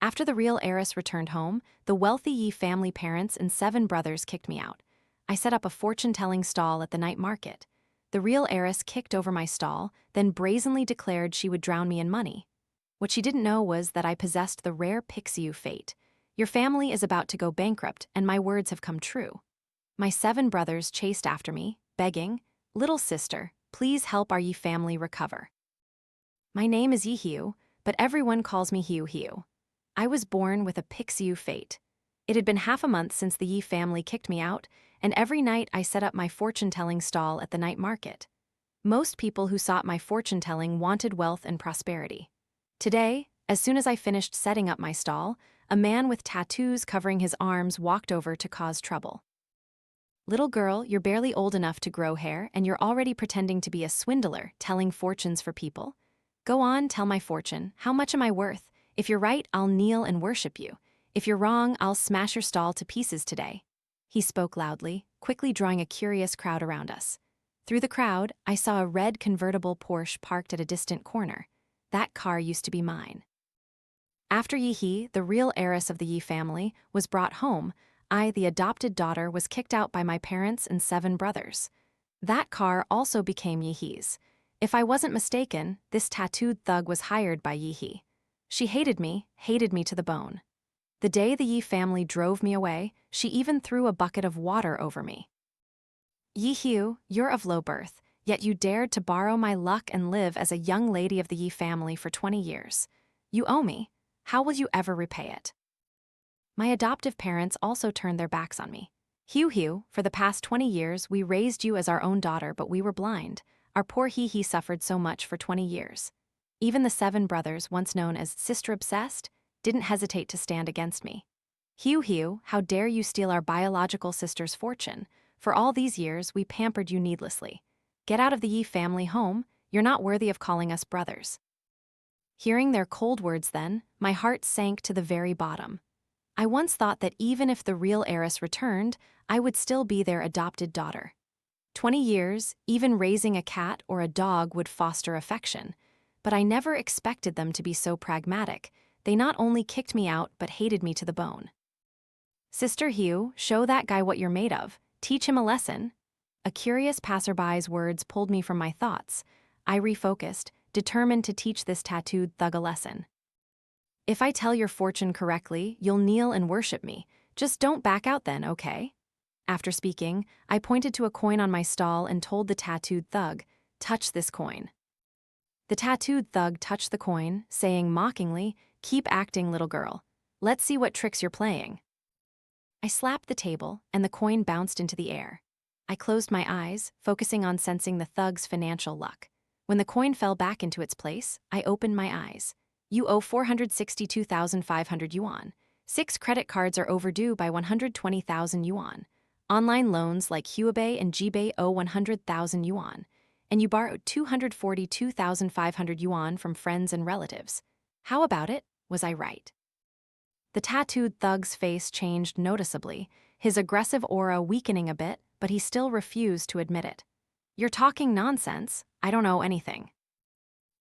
After the real heiress returned home, the wealthy Yi family parents and 7 brothers kicked me out. I set up a fortune-telling stall at the night market. The real heiress kicked over my stall, then brazenly declared she would drown me in money. What she didn't know was that I possessed the rare pixiufate. Your family is about to go bankrupt, and my words have come true. My 7 brothers chased after me, begging, "Little sister, please help our Yi family recover." My name is Yi, but everyone calls me Hiu. I was born with a Pixiu fate. It had been half a month since the Yi family kicked me out, and every night I set up my fortune-telling stall at the night market. Most people who sought my fortune-telling wanted wealth and prosperity. Today, as soon as I finished setting up my stall, a man with tattoos covering his arms walked over to cause trouble. "Little girl, you're barely old enough to grow hair, and you're already pretending to be a swindler, telling fortunes for people. Go on, tell my fortune. How much am I worth? If you're right, I'll kneel and worship you. If you're wrong, I'll smash your stall to pieces today." He spoke loudly, quickly drawing a curious crowd around us. Through the crowd, I saw a red convertible Porsche parked at a distant corner. That car used to be mine. After Yi, the real heiress of the Yi family, was brought home, I, the adopted daughter, was kicked out by my parents and 7 brothers. That car also became Yi's. If I wasn't mistaken, this tattooed thug was hired by Yi. She hated me to the bone. The day the Yi family drove me away, she even threw a bucket of water over me. "Yi, you're of low birth, yet you dared to borrow my luck and live as a young lady of the Yi family for 20 years. You owe me. How will you ever repay it?" My adoptive parents also turned their backs on me. "Hiu, for the past 20 years we raised you as our own daughter, but we were blind. Our poor He suffered so much for 20 years. Even the 7 brothers, once known as sister-obsessed, didn't hesitate to stand against me. Hiu, how dare you steal our biological sister's fortune? For all these years, we pampered you needlessly. Get out of the Yi family home. You're not worthy of calling us brothers." Hearing their cold words then, my heart sank to the very bottom. I once thought that even if the real heiress returned, I would still be their adopted daughter. 20 years, even raising a cat or a dog would foster affection. But I never expected them to be so pragmatic. They not only kicked me out, but hated me to the bone. "Sister Hiu, show that guy what you're made of. Teach him a lesson." A curious passerby's words pulled me from my thoughts. I refocused, determined to teach this tattooed thug a lesson. "If I tell your fortune correctly, you'll kneel and worship me. Just don't back out then, okay?" After speaking, I pointed to a coin on my stall and told the tattooed thug, "Touch this coin." The tattooed thug touched the coin, saying mockingly, "Keep acting, little girl. Let's see what tricks you're playing." I slapped the table, and the coin bounced into the air. I closed my eyes, focusing on sensing the thug's financial luck. When the coin fell back into its place, I opened my eyes. "You owe 462,500 yuan. 6 credit cards are overdue by 120,000 yuan. Online loans like Huabei and Jibei owe 100,000 yuan. And you borrowed 242,500 yuan from friends and relatives. How about it? Was I right?" The tattooed thug's face changed noticeably, his aggressive aura weakening a bit, but he still refused to admit it. "You're talking nonsense. I don't owe anything."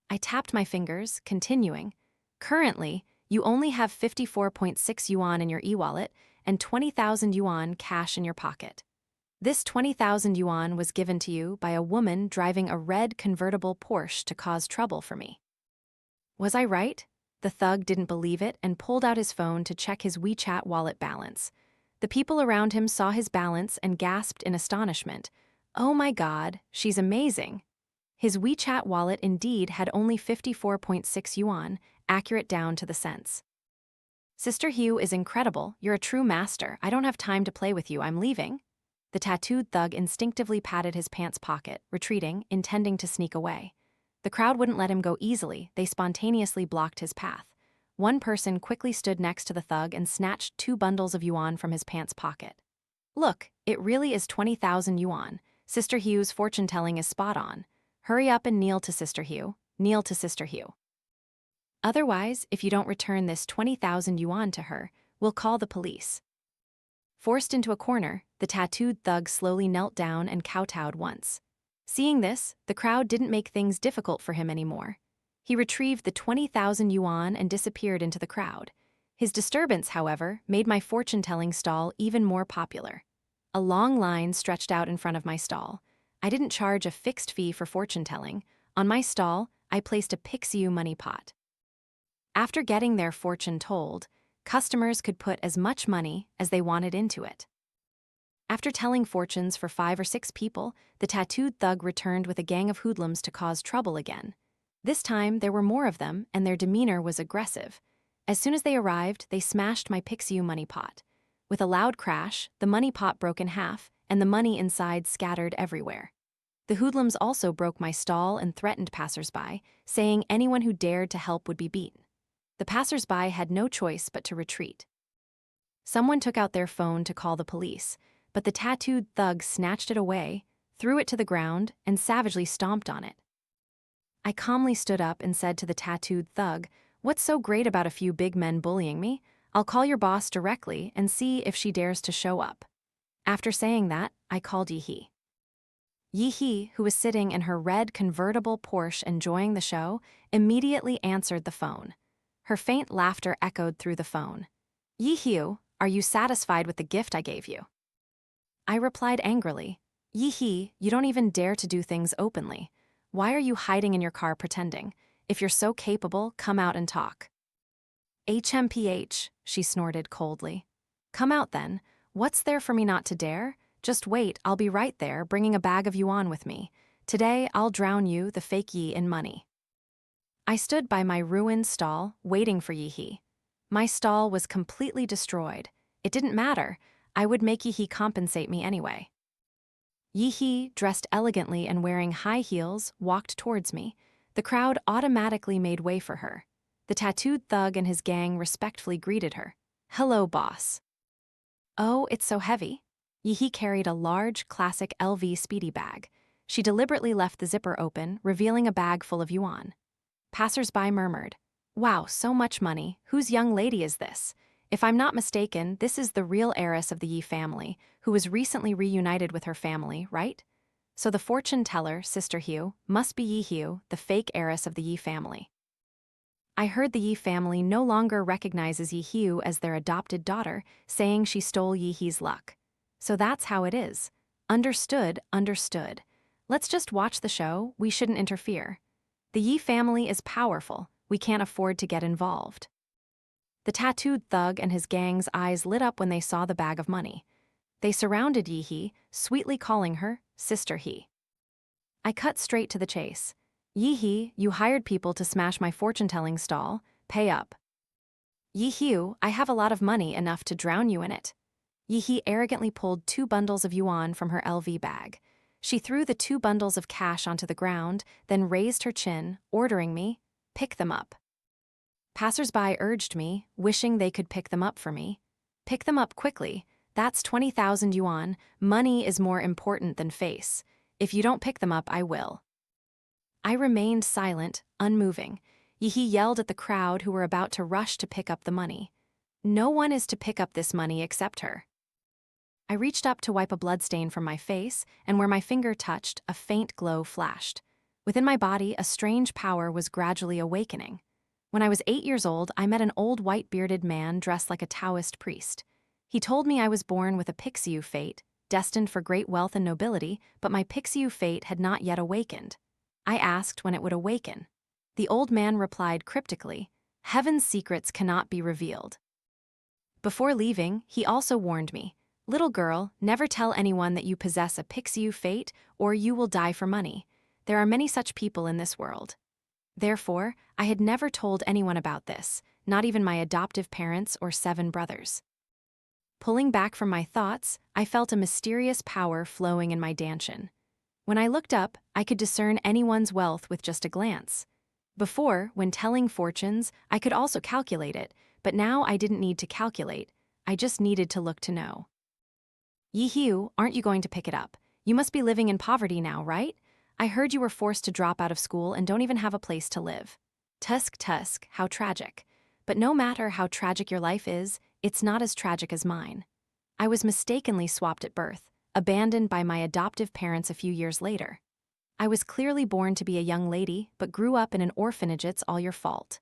I tapped my fingers, continuing. "Currently, you only have 54.6 yuan in your e-wallet and 20,000 yuan cash in your pocket. This 20,000 yuan was given to you by a woman driving a red convertible Porsche to cause trouble for me." Was I right? The thug didn't believe it and pulled out his phone to check his WeChat wallet balance. The people around him saw his balance and gasped in astonishment. "Oh my God, she's amazing." His WeChat wallet indeed had only 54.6 yuan, accurate down to the cents. "Sister Hiu is incredible. You're a true master. I don't have time to play with you. I'm leaving." The tattooed thug instinctively patted his pants pocket, retreating, intending to sneak away. The crowd wouldn't let him go easily. They spontaneously blocked his path. One person quickly stood next to the thug and snatched 2 bundles of yuan from his pants pocket. "Look, it really is 20,000 yuan. Sister Hiu's fortune-telling is spot on. Hurry up and kneel to Sister Hiu. Kneel to Sister Hiu. Otherwise, if you don't return this 20,000 yuan to her, we'll call the police." Forced into a corner, the tattooed thug slowly knelt down and kowtowed once. Seeing this, the crowd didn't make things difficult for him anymore. He retrieved the 20,000 yuan and disappeared into the crowd. His disturbance, however, made my fortune-telling stall even more popular. A long line stretched out in front of my stall. I didn't charge a fixed fee for fortune-telling. On my stall, I placed a Pixiu money pot. After getting their fortune told, customers could put as much money as they wanted into it. After telling fortunes for 5 or 6 people, the tattooed thug returned with a gang of hoodlums to cause trouble again. This time, there were more of them, and their demeanor was aggressive. As soon as they arrived, they smashed my Pixiu money pot. With a loud crash, the money pot broke in half, and the money inside scattered everywhere. The hoodlums also broke my stall and threatened passersby, saying anyone who dared to help would be beaten. The passersby had no choice but to retreat. Someone took out their phone to call the police, but the tattooed thug snatched it away, threw it to the ground, and savagely stomped on it. I calmly stood up and said to the tattooed thug, "What's so great about a few big men bullying me? I'll call your boss directly and see if she dares to show up." After saying that, I called Yihi. Yihi, who was sitting in her red convertible Porsche enjoying the show, immediately answered the phone. Her faint laughter echoed through the phone. "Yihi, are you satisfied with the gift I gave you?" I replied angrily, "Yihi, you don't even dare to do things openly. Why are you hiding in your car pretending? If you're so capable, come out and talk." "HMPH," she snorted coldly. "Come out then. What's there for me not to dare? Just wait, I'll be right there, bringing a bag of yuan with me. Today, I'll drown you, the fake Yi, in money." I stood by my ruined stall, waiting for Yihi. My stall was completely destroyed. It didn't matter. I would make Yihi compensate me anyway. Yihi, dressed elegantly and wearing high heels, walked towards me. The crowd automatically made way for her. The tattooed thug and his gang respectfully greeted her. "Hello, boss." "Oh, it's so heavy." Yihi carried a large, classic LV speedy bag. She deliberately left the zipper open, revealing a bag full of yuan. Passersby murmured, "Wow, so much money. Whose young lady is this? If I'm not mistaken, this is the real heiress of the Yi family, who was recently reunited with her family, right? So the fortune teller, Sister Hugh, must be Yi Hugh, the fake heiress of the Yi family." I heard the Yi family no longer recognizes Yi Hugh as their adopted daughter, saying she stole Yi Hee's luck. So that's how it is. Understood, understood. Let's just watch the show, we shouldn't interfere. The Yi family is powerful, we can't afford to get involved. The tattooed thug and his gang's eyes lit up when they saw the bag of money. They surrounded Yihi, sweetly calling her Sister He. I cut straight to the chase. "Yihi, you hired people to smash my fortune-telling stall. Pay up." "Yihi, I have a lot of money enough to drown you in it." Yihi arrogantly pulled 2 bundles of yuan from her LV bag. She threw the 2 bundles of cash onto the ground, then raised her chin, ordering me, "Pick them up." Passersby urged me, wishing they could pick them up for me. "Pick them up quickly. That's 20,000 yuan. Money is more important than face. If you don't pick them up, I will." I remained silent, unmoving. Yihi yelled at the crowd who were about to rush to pick up the money. "No one is to pick up this money except her." I reached up to wipe a bloodstain from my face, and where my finger touched, a faint glow flashed. Within my body, a strange power was gradually awakening. When I was 8 years old, I met an old white-bearded man dressed like a Taoist priest. He told me I was born with a pixiufate, destined for great wealth and nobility, but my pixiufate had not yet awakened. I asked when it would awaken. The old man replied cryptically, "Heaven's secrets cannot be revealed." Before leaving, he also warned me, "Little girl, never tell anyone that you possess a pixiufate or you will die for money. There are many such people in this world." Therefore, I had never told anyone about this, not even my adoptive parents or 7 brothers. Pulling back from my thoughts, I felt a mysterious power flowing in my dantian. When I looked up, I could discern anyone's wealth with just a glance. Before, when telling fortunes, I could also calculate it, but now I didn't need to calculate, I just needed to look to know. "Yihi, aren't you going to pick it up? You must be living in poverty now, right? I heard you were forced to drop out of school and don't even have a place to live." Tusk, tusk, how tragic. But no matter how tragic your life is, it's not as tragic as mine. I was mistakenly swapped at birth, abandoned by my adoptive parents a few years later. I was clearly born to be a young lady, but grew up in an orphanage. It's all your fault.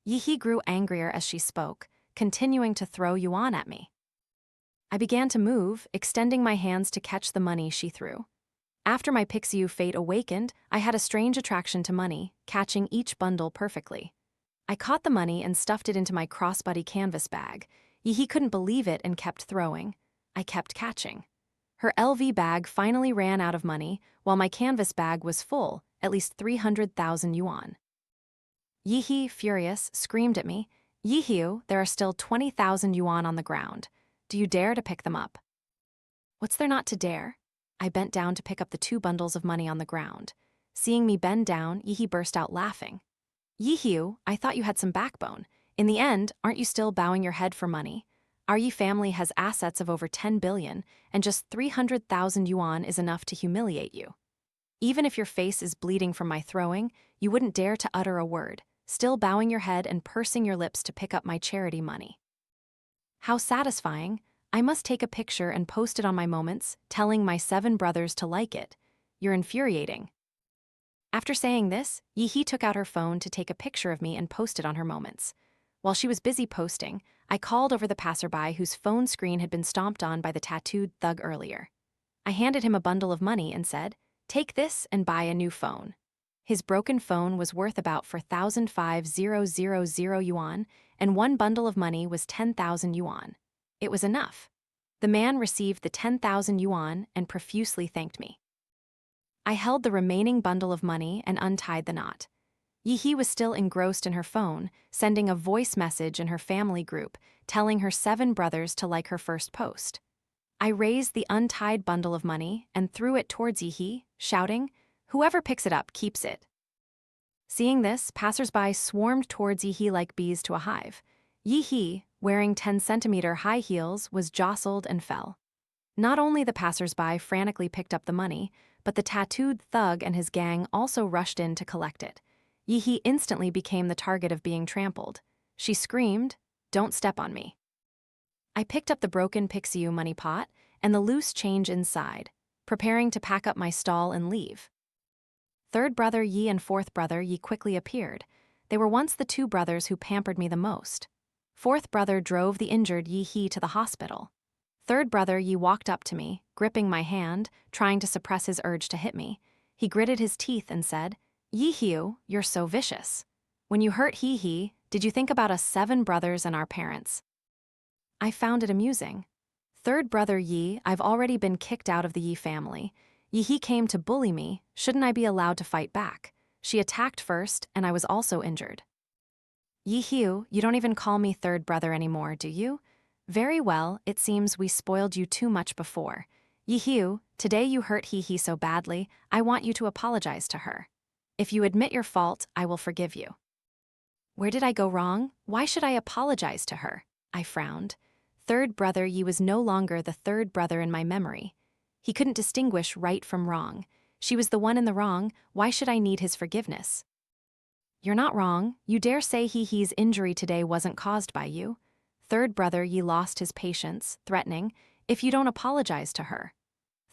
Yihi grew angrier as she spoke. continuing to throw yuan at me. I began to move, extending my hands to catch the money she threw. After my pixiufate awakened, I had a strange attraction to money, catching each bundle perfectly. I caught the money and stuffed it into my crossbody canvas bag. He couldn't believe it and kept throwing. I kept catching. Her LV bag finally ran out of money, while my canvas bag was full, at least 300,000 yuan. Yihi, furious, screamed at me, "Yihiu, there are still 20,000 yuan on the ground. Do you dare to pick them up?" "What's there not to dare?" I bent down to pick up the 2 bundles of money on the ground. Seeing me bend down, Yihi burst out laughing. "Yihiu, I thought you had some backbone. In the end, aren't you still bowing your head for money? Our Yi family has assets of over 10 billion, and just 300,000 yuan is enough to humiliate you. Even if your face is bleeding from my throwing, you wouldn't dare to utter a word, still bowing your head and pursing your lips to pick up my charity money. How satisfying. I must take a picture and post it on my moments, telling my 7 brothers to like it. You're infuriating." After saying this, Yihi took out her phone to take a picture of me and post it on her moments. While she was busy posting, I called over the passerby whose phone screen had been stomped on by the tattooed thug earlier. I handed him a bundle of money and said, "Take this and buy a new phone." His broken phone was worth about 4,500 yuan, and 1 bundle of money was 10,000 yuan. It was enough. The man received the 10,000 yuan and profusely thanked me. I held the remaining bundle of money and untied the knot. Yihi was still engrossed in her phone, sending a voice message in her family group, telling her 7 brothers to like her first post. I raised the untied bundle of money and threw it towards Yihi, shouting, "Whoever picks it up keeps it." Seeing this, passersby swarmed towards Yihi like bees to a hive. Yihi, wearing 10-centimeter high heels, was jostled and fell. Not only the passersby frantically picked up the money, but the tattooed thug and his gang also rushed in to collect it. Yihi instantly became the target of being trampled. She screamed, "Don't step on me." I picked up the broken Pixiu money pot and the loose change inside, preparing to pack up my stall and leave. 3rd brother Yi and 4th brother Yi quickly appeared. They were once the 2 brothers who pampered me the most. 4th brother drove the injured Yihi to the hospital. 3rd brother Yi walked up to me, gripping my hand, trying to suppress his urge to hit me. He gritted his teeth and said, "Yihiu, you're so vicious. When you hurt Hihi, did you think about us 7 brothers and our parents?" I found it amusing. 3rd brother Yi, I've already been kicked out of the Yi family. Yihi came to bully me, shouldn't I be allowed to fight back? She attacked first, and I was also injured. "Yihiu, you don't even call me 3rd brother anymore, do you? Very well, it seems we spoiled you too much before. Yihiu, today you hurt Hihi so badly, I want you to apologize to her. If you admit your fault, I will forgive you." Where did I go wrong? Why should I apologize to her? I frowned. 3rd brother Yi was no longer the 3rd brother in my memory. He couldn't distinguish right from wrong. She was the one in the wrong, why should I need his forgiveness? "You're not wrong. You dare say Hihi's injury today wasn't caused by you?" 3rd brother Yi lost his patience, threatening, "If you don't apologize to her."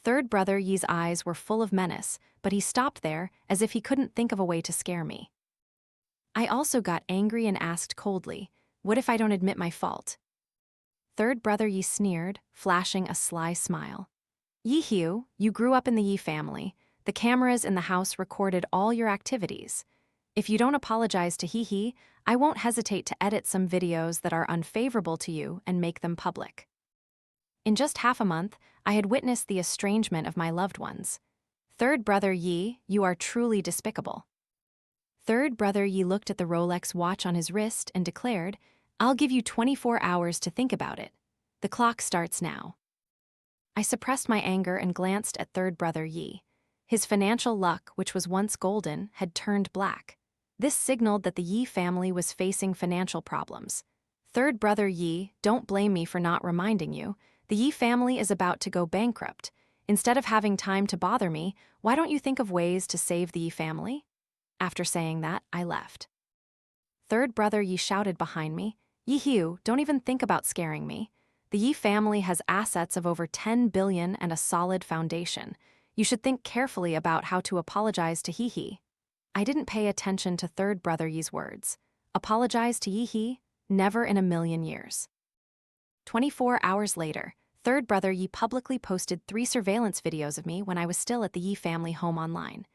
3rd brother Yi's eyes were full of menace, but he stopped there, as if he couldn't think of a way to scare me. I also got angry and asked coldly, "What if I don't admit my fault?" 3rd brother Yi sneered, flashing a sly smile. "Yihiu, you grew up in the Yi family. The cameras in the house recorded all your activities. If you don't apologize to Hihi, I won't hesitate to edit some videos that are unfavorable to you and make them public." In just half a month, I had witnessed the estrangement of my loved ones. 3rd brother Yi, you are truly despicable. 3rd brother Yi looked at the Rolex watch on his wrist and declared, "I'll give you 24 hours to think about it. The clock starts now." I suppressed my anger and glanced at 3rd brother Yi. His financial luck, which was once golden, had turned black. This signaled that the Yi family was facing financial problems. 3rd brother Yi, don't blame me for not reminding you. The Yi family is about to go bankrupt. Instead of having time to bother me, why don't you think of ways to save the Yi family? After saying that, I left. 3rd brother Yi shouted behind me, "Yihiu, don't even think about scaring me. The Yi family has assets of over 10 billion and a solid foundation. You should think carefully about how to apologize to Hihi." I didn't pay attention to 3rd brother Yi's words. Apologize to Yihi? never in a million years. 24 hours later, third brother Yi publicly posted 3 surveillance videos of me when I was still at the Yi family home online.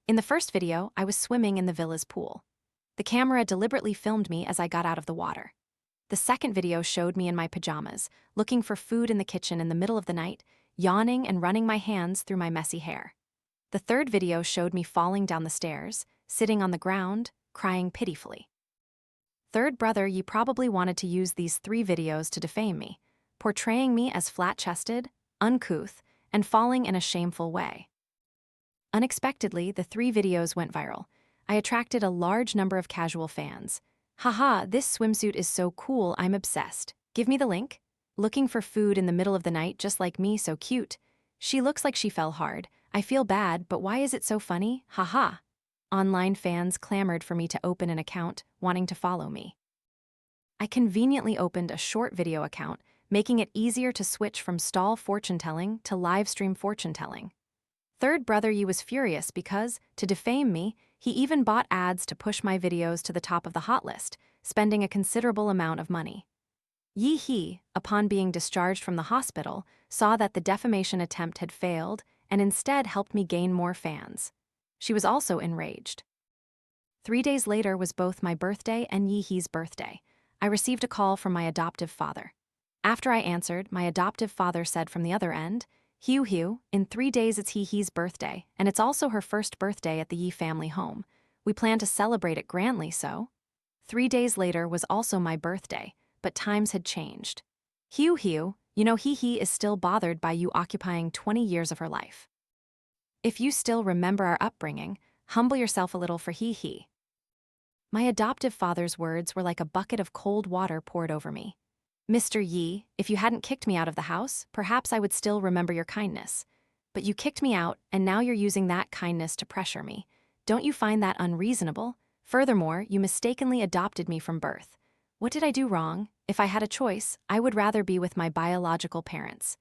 In the first video, I was swimming in the villa's pool. The camera deliberately filmed me as I got out of the water. The second video showed me in my pajamas, looking for food in the kitchen in the middle of the night, yawning and running my hands through my messy hair. The third video showed me falling down the stairs, sitting on the ground, crying pitifully. Third brother Yi probably wanted to use these 3 videos to defame me, portraying me as flat-chested, uncouth, and falling in a shameful way. Unexpectedly, the 3 videos went viral. I attracted a large number of casual fans. Haha, this swimsuit is so cool, I'm obsessed. Give me the link. Looking for food in the middle of the night, just like me, so cute. She looks like she fell hard. I feel bad, but why is it so funny? Haha. Online fans clamored for me to open an account, wanting to follow me. I conveniently opened a short video account, making it easier to switch from stall fortune-telling to live-stream fortune-telling. Third brother Yi was furious because, to defame me, he even bought ads to push my videos to the top of the hot list, spending a considerable amount of money. Yi He, upon being discharged from the hospital, saw that the defamation attempt had failed and instead helped me gain more fans. She was also enraged. 3 days later was both my birthday and Yi He's birthday. I received a call from my adoptive father. After I answered, my adoptive father said from the other end, Hugh, in 3 days it's Yi He's birthday, and it's also her first birthday at the Yi family home. We plan to celebrate it grandly, so. 3 days later was also my birthday, but times had changed. Hugh, you know He is still bothered by you occupying 20 years of her life. If you still remember our upbringing, humble yourself a little for He. My adoptive father's words were like a bucket of cold water poured over me. Mr. Yi, if you hadn't kicked me out of the house, perhaps I would still remember your kindness. But you kicked me out, and now you're using that kindness to pressure me. Don't you find that unreasonable? Furthermore, you mistakenly adopted me from birth. What did I do wrong? If I had a choice, I would rather be with my biological parents.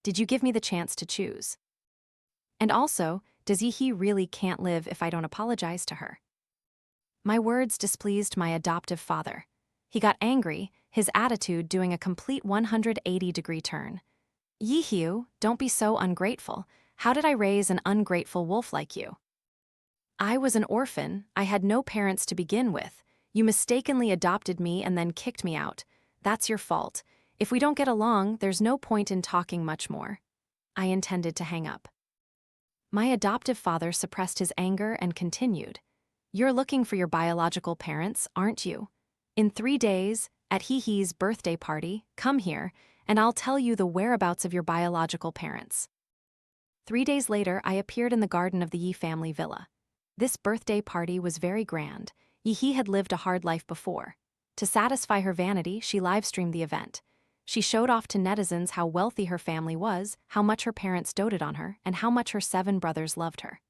Did you give me the chance to choose? And also, does Yi really can't live if I don't apologize to her? My words displeased my adoptive father. He got angry, his attitude doing a complete 180-degree turn. Yi, don't be so ungrateful. How did I raise an ungrateful wolf like you? I was an orphan, I had no parents to begin with. You mistakenly adopted me and then kicked me out. That's your fault. If we don't get along, there's no point in talking much more. I intended to hang up. My adoptive father suppressed his anger and continued. You're looking for your biological parents, aren't you? In 3 days, at He's birthday party, come here, and I'll tell you the whereabouts of your biological parents. 3 days later, I appeared in the garden of the Yi family villa. This birthday party was very grand. Yi had lived a hard life before. To satisfy her vanity, she live-streamed the event. She showed off to netizens how wealthy her family was, how much her parents doted on her, and how much her 7 brothers loved her.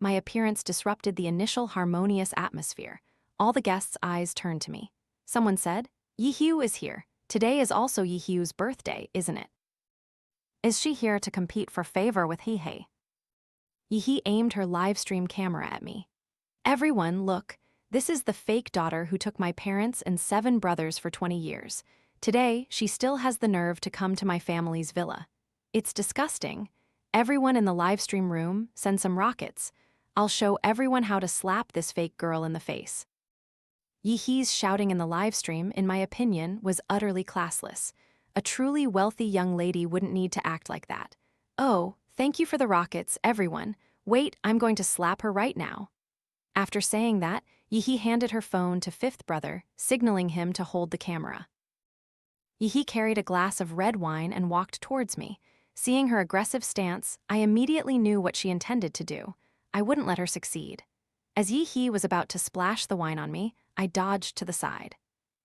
My appearance disrupted the initial harmonious atmosphere. All the guests' eyes turned to me. Someone said, Yi is here. Today is also Yi's birthday, isn't it? Is she here to compete for favor with He? Yi aimed her live stream camera at me. Everyone, look, this is the fake daughter who took my parents and 7 brothers for 20 years. Today, she still has the nerve to come to my family's villa. It's disgusting. Everyone in the live stream room, send some rockets. I'll show everyone how to slap this fake girl in the face. Yi's shouting in the live stream, in my opinion, was utterly classless. A truly wealthy young lady wouldn't need to act like that. Oh, thank you for the rockets, everyone. Wait, I'm going to slap her right now. After saying that, Yi handed her phone to 5th brother, signaling him to hold the camera. Yi carried a glass of red wine and walked towards me. Seeing her aggressive stance, I immediately knew what she intended to do. I wouldn't let her succeed. As Yi was about to splash the wine on me, I dodged to the side.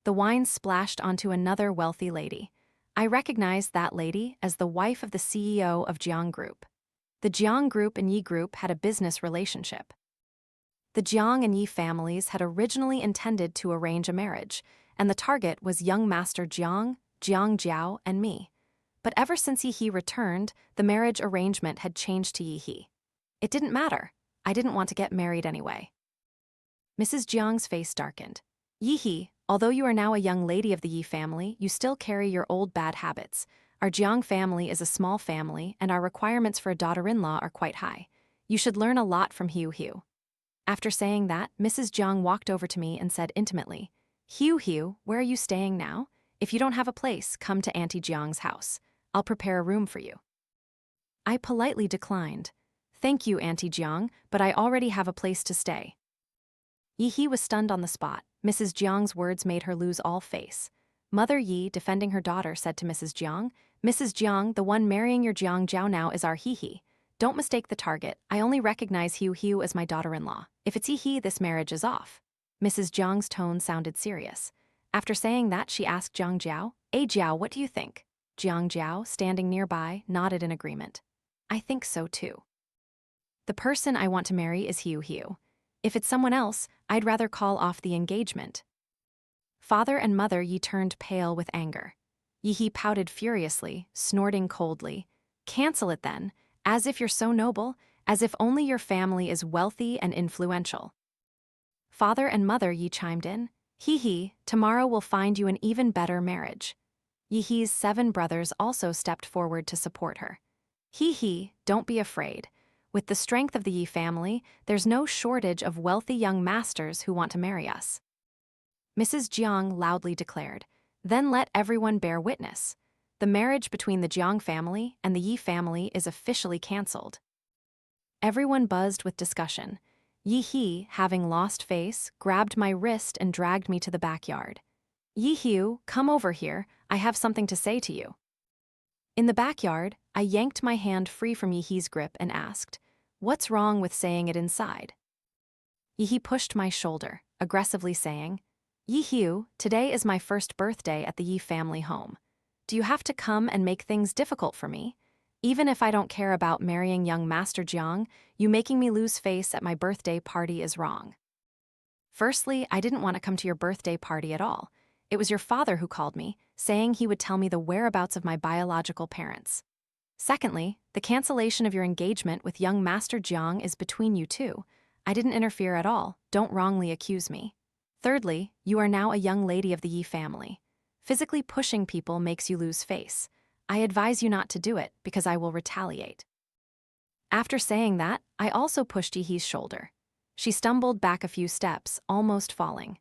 The wine splashed onto another wealthy lady. I recognized that lady as the wife of the CEO of Jiang Group. The Jiang Group and Yi Group had a business relationship. The Jiang and Yi families had originally intended to arrange a marriage, and the target was young Master Jiang, Jiang Jiao, and me. But ever since Yi returned, the marriage arrangement had changed to Yi. It didn't matter. I didn't want to get married anyway. Mrs. Jiang's face darkened. Yi, Although you are now a young lady of the Yi family, you still carry your old bad habits. Our Jiang family is a small family, and our requirements for a daughter-in-law are quite high. You should learn a lot from Hiu. After saying that, Mrs. Jiang walked over to me and said intimately, Hiu, where are you staying now? If you don't have a place, come to Auntie Jiang's house. I'll prepare a room for you. I politely declined. Thank you, Auntie Jiang, but I already have a place to stay. Yi was stunned on the spot. Mrs. Jiang's words made her lose all face. Mother Yi, defending her daughter, said to Mrs. Jiang, Mrs. Jiang, the one marrying your Jiang Jiao now is our He. Don't mistake the target. I only recognize Hiu as my daughter-in-law. If it's He, this marriage is off. Mrs. Jiang's tone sounded serious. After saying that, she asked Jiang Jiao, Jiao, what do you think? Jiang Jiao, standing nearby, nodded in agreement. I think so too. The person I want to marry is Hiu. If it's someone else, I'd rather call off the engagement. Father and Mother Yi turned pale with anger. Yi pouted furiously, snorting coldly. Cancel it then, as if you're so noble, as if only your family is wealthy and influential. Father and Mother Yi chimed in. Tomorrow will find you an even better marriage. Yi's 7 brothers also stepped forward to support her. Don't be afraid. With the strength of the Yi family, there's no shortage of wealthy young masters who want to marry us. Mrs. Jiang loudly declared, Then let everyone bear witness. The marriage between the Jiang family and the Yi family is officially cancelled. Everyone buzzed with discussion. Yi, having lost face, grabbed my wrist and dragged me to the backyard. Yi, come over here, I have something to say to you. In the backyard, I yanked my hand free from Yi's grip and asked, What's wrong with saying it inside? Yi pushed my shoulder, aggressively saying, Yi, today is my first birthday at the Yi family home. Do you have to come and make things difficult for me? Even if I don't care about marrying young Master Jiang, you making me lose face at my birthday party is wrong. Firstly, I didn't want to come to your birthday party at all. It was your father who called me, saying he would tell me the whereabouts of my biological parents. Secondly, the cancellation of your engagement with young Master Jiang is between you two. I didn't interfere at all, don't wrongly accuse me. Thirdly, you are now a young lady of the Yi family. Physically pushing people makes you lose face. I advise you not to do it, because I will retaliate. After saying that, I also pushed Yi's shoulder. She stumbled back a few steps, almost falling.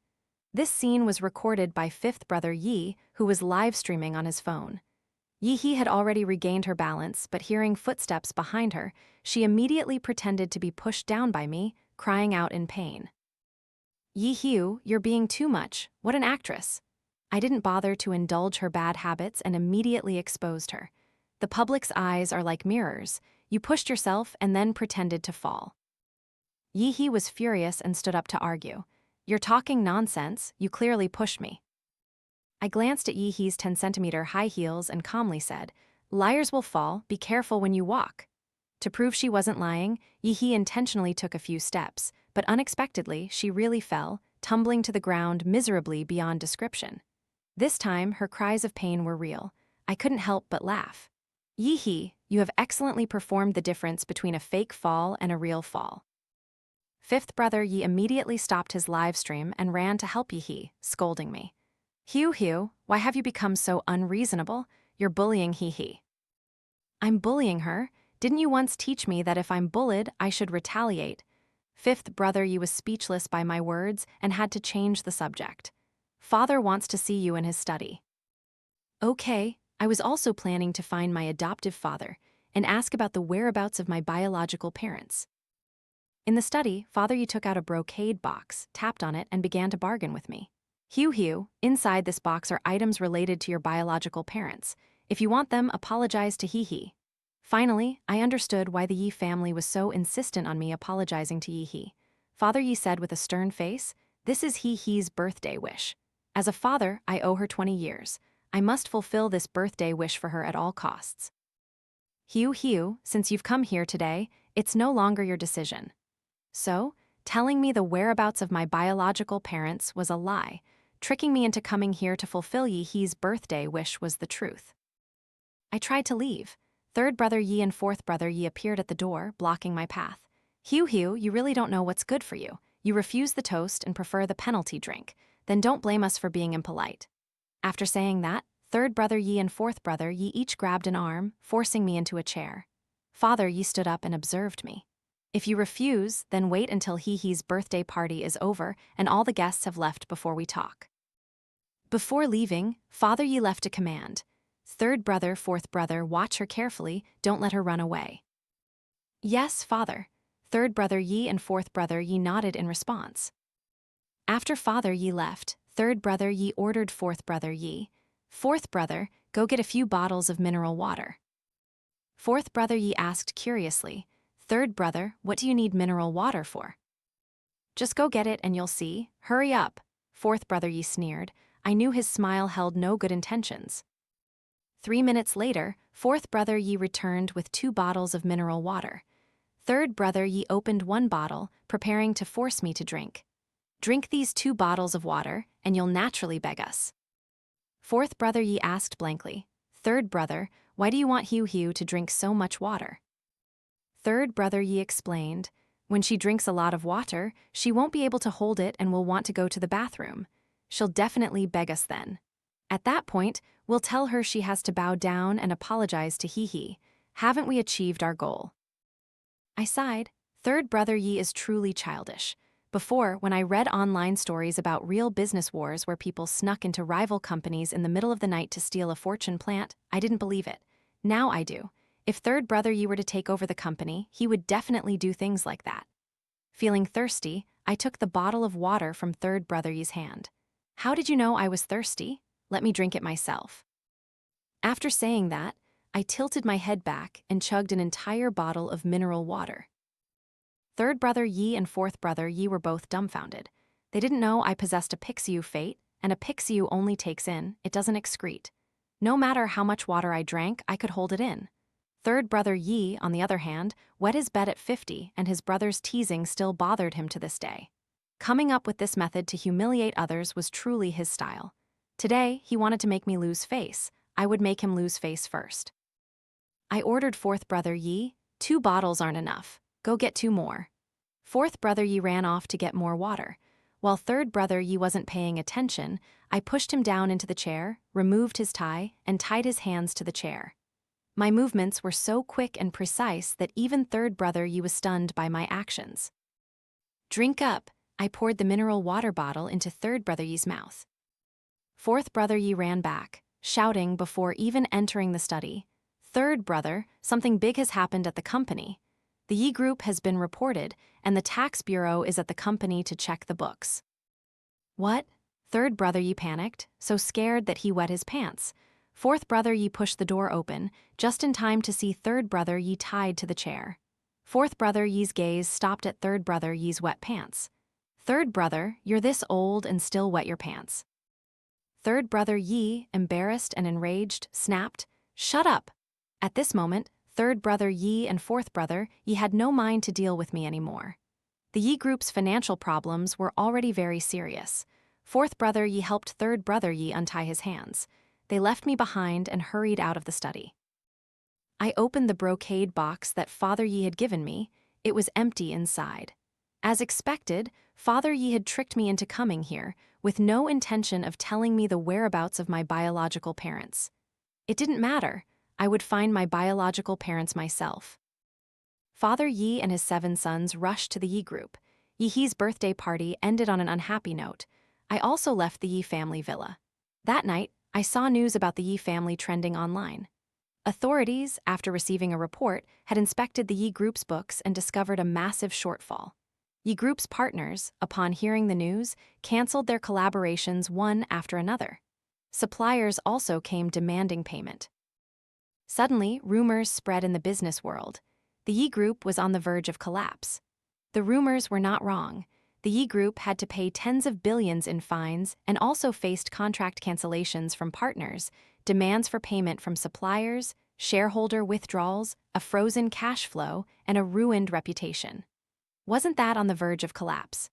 This scene was recorded by 5th brother Yi, who was live streaming on his phone. Yi had already regained her balance, but hearing footsteps behind her, she immediately pretended to be pushed down by me, crying out in pain. Yi, you're being too much. What an actress. I didn't bother to indulge her bad habits and immediately exposed her. The public's eyes are like mirrors. You pushed yourself and then pretended to fall. Yi was furious and stood up to argue. You're talking nonsense, you clearly pushed me. I glanced at Yi's 10-centimeter high heels and calmly said, Liars will fall, be careful when you walk. To prove she wasn't lying, Yi intentionally took a few steps, but unexpectedly she really fell, tumbling to the ground miserably beyond description. This time, her cries of pain were real. I couldn't help but laugh. Yi, you have excellently performed the difference between a fake fall and a real fall. 5th brother Yi immediately stopped his live stream and ran to help Yi, scolding me. Hiu, why have you become so unreasonable? You're bullying Yi. I'm bullying her? Didn't you once teach me that if I'm bullied, I should retaliate? 5th brother Yi was speechless by my words and had to change the subject. Father wants to see you in his study. Okay, I was also planning to find my adoptive father and ask about the whereabouts of my biological parents. In the study, Father Yi took out a brocade box, tapped on it, and began to bargain with me. Hiu, inside this box are items related to your biological parents. If you want them, apologize to Yi. Finally, I understood why the Yi family was so insistent on me apologizing to Yi. Father Yi said with a stern face, This is Yi's birthday wish. As a father, I owe her 20 years. I must fulfill this birthday wish for her at all costs. Hiu, since you've come here today, it's no longer your decision. So, telling me the whereabouts of my biological parents was a lie. Tricking me into coming here to fulfill Yi's birthday wish was the truth. I tried to leave. 3rd brother Yi and 4th brother Yi appeared at the door, blocking my path. Hiu, you really don't know what's good for you. You refuse the toast and prefer the penalty drink. then don't blame us for being impolite. After saying that, third brother Yi and fourth brother Yi each grabbed an arm, forcing me into a chair. Father Yi stood up and observed me. If you refuse, then wait until He's birthday party is over and all the guests have left before we talk. Before leaving, Father Yi left a command. Third brother, fourth brother, watch her carefully, don't let her run away. Yes, father. Third brother Yi and fourth brother Yi nodded in response. After Father Yi left, third brother Yi ordered fourth brother Yi, fourth brother, go get a few bottles of mineral water. Fourth brother Yi asked curiously, third brother, what do you need mineral water for? Just go get it and you'll see, hurry up, fourth brother Yi sneered. I knew his smile held no good intentions. 3 minutes later, fourth brother Yi returned with 2 bottles of mineral water. Third brother Yi opened 1 bottle, preparing to force me to drink. Drink these 2 bottles of water, and you'll naturally beg us. Fourth brother Yi asked blankly, third brother, why do you want Hiu to drink so much water? Third brother Yi explained, when she drinks a lot of water, she won't be able to hold it and will want to go to the bathroom. She'll definitely beg us then. At that point, we'll tell her she has to bow down and apologize to He. Haven't we achieved our goal? I sighed. Third brother Yi is truly childish. Before, when I read online stories about real business wars where people snuck into rival companies in the middle of the night to steal a fortune plant, I didn't believe it. Now I do. If third brother Yi were to take over the company, he would definitely do things like that. Feeling thirsty, I took the bottle of water from third brother Yi's hand. How did you know I was thirsty? Let me drink it myself. After saying that, I tilted my head back and chugged an entire bottle of mineral water. Third brother Yi and fourth brother Yi were both dumbfounded. They didn't know I possessed a pixiufate, and a pixiu only takes in, it doesn't excrete. No matter how much water I drank, I could hold it in. Third brother Yi, on the other hand, wet his bed at 50, and his brother's teasing still bothered him to this day. Coming up with this method to humiliate others was truly his style. Today, he wanted to make me lose face. I would make him lose face first. I ordered fourth brother Yi, 2 bottles aren't enough. Go get 2 more. Fourth brother Yi ran off to get more water. While third brother Yi wasn't paying attention, I pushed him down into the chair, removed his tie, and tied his hands to the chair. My movements were so quick and precise that even third brother Yi was stunned by my actions. Drink up. I poured the mineral water bottle into third brother Yi's mouth. Fourth brother Yi ran back, shouting before even entering the study. Third brother, something big has happened at the company. The Yi group has been reported, and the tax bureau is at the company to check the books. What? Third brother Yi panicked, so scared that he wet his pants. Fourth brother Yi pushed the door open, just in time to see third brother Yi tied to the chair. Fourth brother Yi's gaze stopped at third brother Yi's wet pants. Third brother, you're this old and still wet your pants. Third brother Yi, embarrassed and enraged, snapped, shut up. At this moment, third brother Yi and fourth brother Yi had no mind to deal with me anymore. The Yi group's financial problems were already very serious. Fourth brother Yi helped third brother Yi untie his hands. They left me behind and hurried out of the study. I opened the brocade box that Father Yi had given me. It was empty inside. As expected, Father Yi had tricked me into coming here, with no intention of telling me the whereabouts of my biological parents. It didn't matter. I would find my biological parents myself. Father Yi and his 7 sons rushed to the Yi group. Yi's birthday party ended on an unhappy note. I also left the Yi family villa. That night, I saw news about the Yi family trending online. Authorities, after receiving a report, had inspected the Yi group's books and discovered a massive shortfall. Yi group's partners, upon hearing the news, canceled their collaborations one after another. Suppliers also came demanding payment. Suddenly, rumors spread in the business world. The Yi group was on the verge of collapse. The rumors were not wrong. The Yi group had to pay tens of billions in fines and also faced contract cancellations from partners, demands for payment from suppliers, shareholder withdrawals, a frozen cash flow, and a ruined reputation. Wasn't that on the verge of collapse?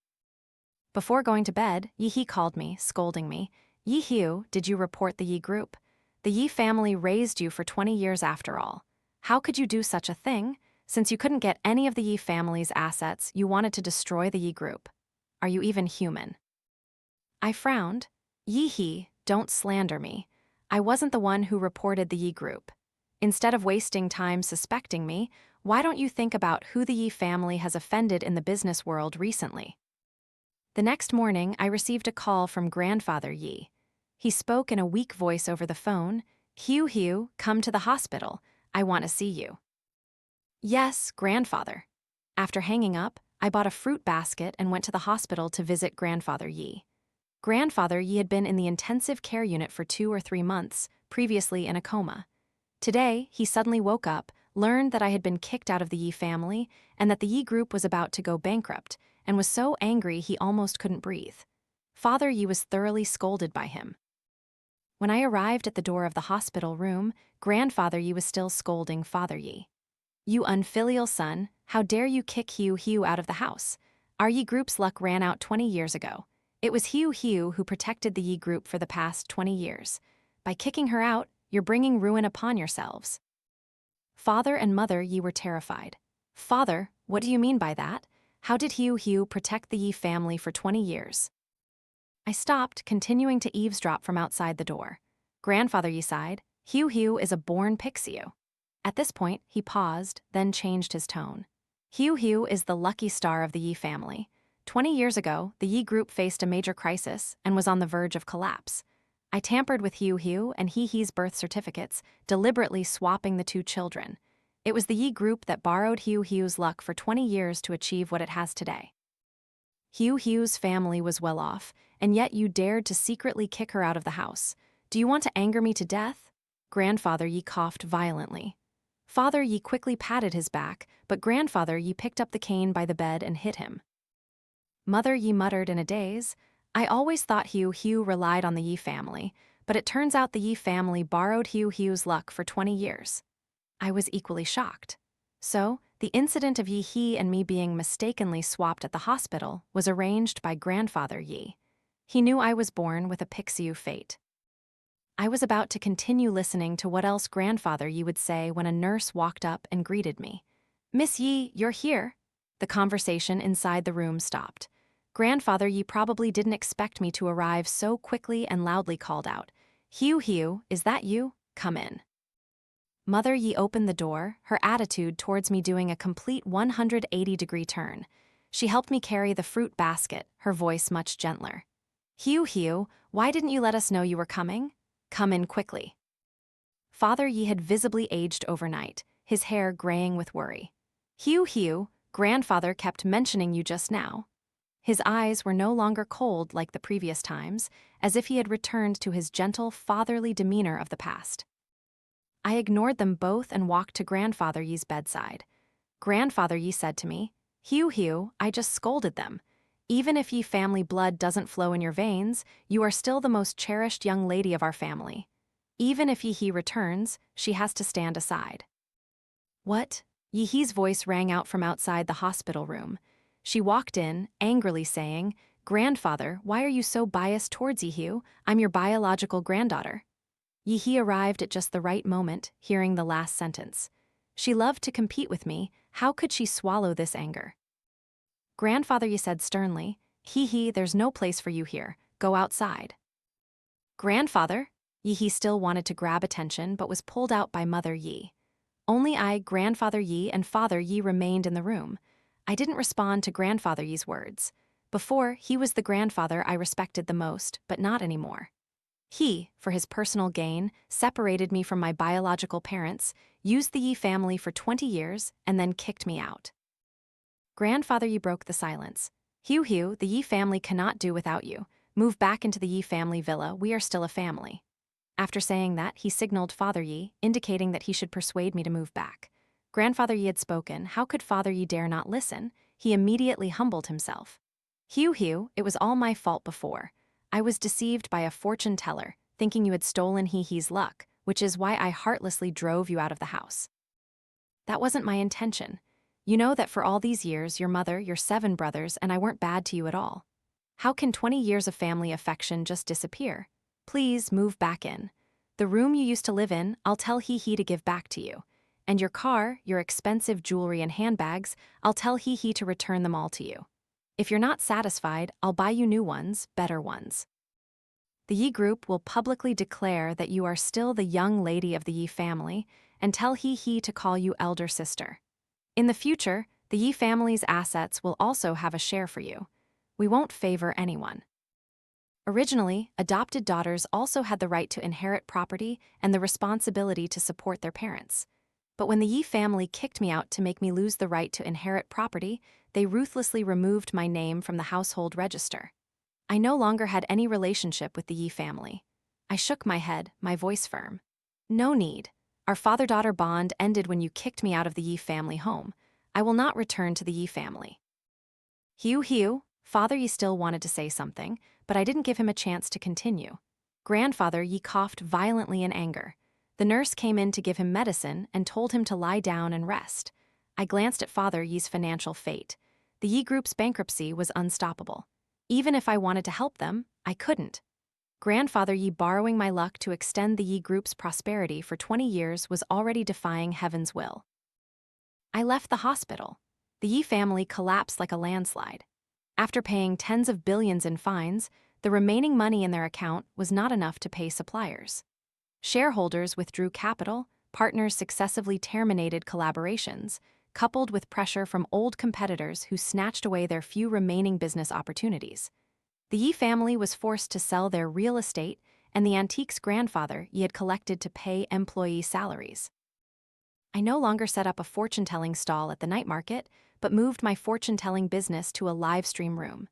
Before going to bed, Yi called me, scolding me. Yi, did you report the Yi group? The Yi family raised you for 20 years after all. How could you do such a thing? Since you couldn't get any of the Yi family's assets, you wanted to destroy the Yi group. Are you even human? I frowned. Yee, don't slander me. I wasn't the one who reported the Yi group. Instead of wasting time suspecting me, why don't you think about who the Yi family has offended in the business world recently? The next morning, I received a call from Grandfather Yi. He spoke in a weak voice over the phone. Hugh, come to the hospital. I want to see you. Yes, Grandfather. After hanging up, I bought a fruit basket and went to the hospital to visit Grandfather Yi. Grandfather Yi had been in the intensive care unit for 2 or 3 months, previously in a coma. Today, he suddenly woke up, learned that I had been kicked out of the Yi family, and that the Yi group was about to go bankrupt, and was so angry he almost couldn't breathe. Father Yi was thoroughly scolded by him. When I arrived at the door of the hospital room, Grandfather Yi was still scolding Father Yi. You unfilial son, how dare you kick Hugh out of the house? Our Yi group's luck ran out 20 years ago. It was Hugh who protected the Yi group for the past 20 years. By kicking her out, you're bringing ruin upon yourselves. Father and Mother Yi were terrified. Father, what do you mean by that? How did Hugh protect the Yi family for 20 years? I stopped, continuing to eavesdrop from outside the door. Grandfather Yi sighed. Hugh is a born Pixiu. At this point, he paused, then changed his tone. Hugh is the lucky star of the Yi family. 20 years ago, the Yi group faced a major crisis and was on the verge of collapse. I tampered with Hugh and he's birth certificates, deliberately swapping the 2 children. It was the Yi group that borrowed Hugh's luck for 20 years to achieve what it has today. Hugh's family was well off, and yet you dared to secretly kick her out of the house. Do you want to anger me to death? Grandfather Yi coughed violently. Father Yi quickly patted his back, but Grandfather Yi picked up the cane by the bed and hit him. Mother Yi muttered in a daze. I always thought Hugh relied on the Yi family, but it turns out the Yi family borrowed Hugh's luck for 20 years. I was equally shocked. So, the incident of Yi and me being mistakenly swapped at the hospital was arranged by Grandfather Yi. He knew I was born with a Pixiu fate. I was about to continue listening to what else Grandfather Yi would say when a nurse walked up and greeted me. Miss Yi, you're here. The conversation inside the room stopped. Grandfather Yi probably didn't expect me to arrive so quickly and loudly called out, Hugh, is that you? Come in. Mother Yi opened the door, her attitude towards me doing a complete 180-degree turn. She helped me carry the fruit basket, her voice much gentler. Hugh, why didn't you let us know you were coming? Come in quickly. Father Yi had visibly aged overnight, his hair graying with worry. Hugh, Grandfather kept mentioning you just now. His eyes were no longer cold like the previous times, as if he had returned to his gentle, fatherly demeanor of the past. I ignored them both and walked to Grandfather Yi's bedside. Grandfather Yi said to me, Hugh, I just scolded them. Even if Yi family blood doesn't flow in your veins, you are still the most cherished young lady of our family. Even if Yi returns, she has to stand aside. What? Yi's voice rang out from outside the hospital room. She walked in, angrily saying, Grandfather, why are you so biased towards Yi? I'm your biological granddaughter. Yi arrived at just the right moment, hearing the last sentence. She loved to compete with me. How could she swallow this anger? Grandfather Yi said sternly, there's no place for you here. Go outside. Grandfather? Yi still wanted to grab attention but was pulled out by Mother Yi. Only I, Grandfather Yi, and Father Yi remained in the room. I didn't respond to Grandfather Yi's words. Before, he was the grandfather I respected the most, but not anymore. He, for his personal gain, separated me from my biological parents, used the Yi family for 20 years, and then kicked me out. Grandfather Yi broke the silence. Hugh, the Yi family cannot do without you. Move back into the Yi family villa, we are still a family. After saying that, he signaled Father Yi, indicating that he should persuade me to move back. Grandfather Yi had spoken, how could Father Yi dare not listen? He immediately humbled himself. Hugh, it was all my fault before. I was deceived by a fortune teller, thinking you had stolen He's luck, which is why I heartlessly drove you out of the house. That wasn't my intention. You know that for all these years, your mother, your 7 brothers, and I weren't bad to you at all. How can 20 years of family affection just disappear? Please move back in. The room you used to live in, I'll tell He to give back to you. And your car, your expensive jewelry and handbags, I'll tell He to return them all to you. If you're not satisfied, I'll buy you new ones, better ones. The Yi group will publicly declare that you are still the young lady of the Yi family and tell he to call you elder sister. In the future, the Yi family's assets will also have a share for you. We won't favor anyone. Originally, adopted daughters also had the right to inherit property and the responsibility to support their parents. But when the Yi family kicked me out to make me lose the right to inherit property, they ruthlessly removed my name from the household register. I no longer had any relationship with the Yi family. I shook my head, my voice firm. No need. Our father-daughter bond ended when you kicked me out of the Yi family home. I will not return to the Yi family. Hugh, Father Yi still wanted to say something, but I didn't give him a chance to continue. Grandfather Yi coughed violently in anger. The nurse came in to give him medicine and told him to lie down and rest. I glanced at Father Yi's financial fate. The Yi group's bankruptcy was unstoppable. Even if I wanted to help them, I couldn't. Grandfather Yi borrowing my luck to extend the Yi group's prosperity for 20 years was already defying heaven's will. I left the hospital. The Yi family collapsed like a landslide. After paying tens of billions in fines, the remaining money in their account was not enough to pay suppliers. Shareholders withdrew capital, partners successively terminated collaborations, coupled with pressure from old competitors who snatched away their few remaining business opportunities. The Yi family was forced to sell their real estate and the antiques grandfather Yi had collected to pay employee salaries. I no longer set up a fortune-telling stall at the night market, but moved my fortune-telling business to a live stream room.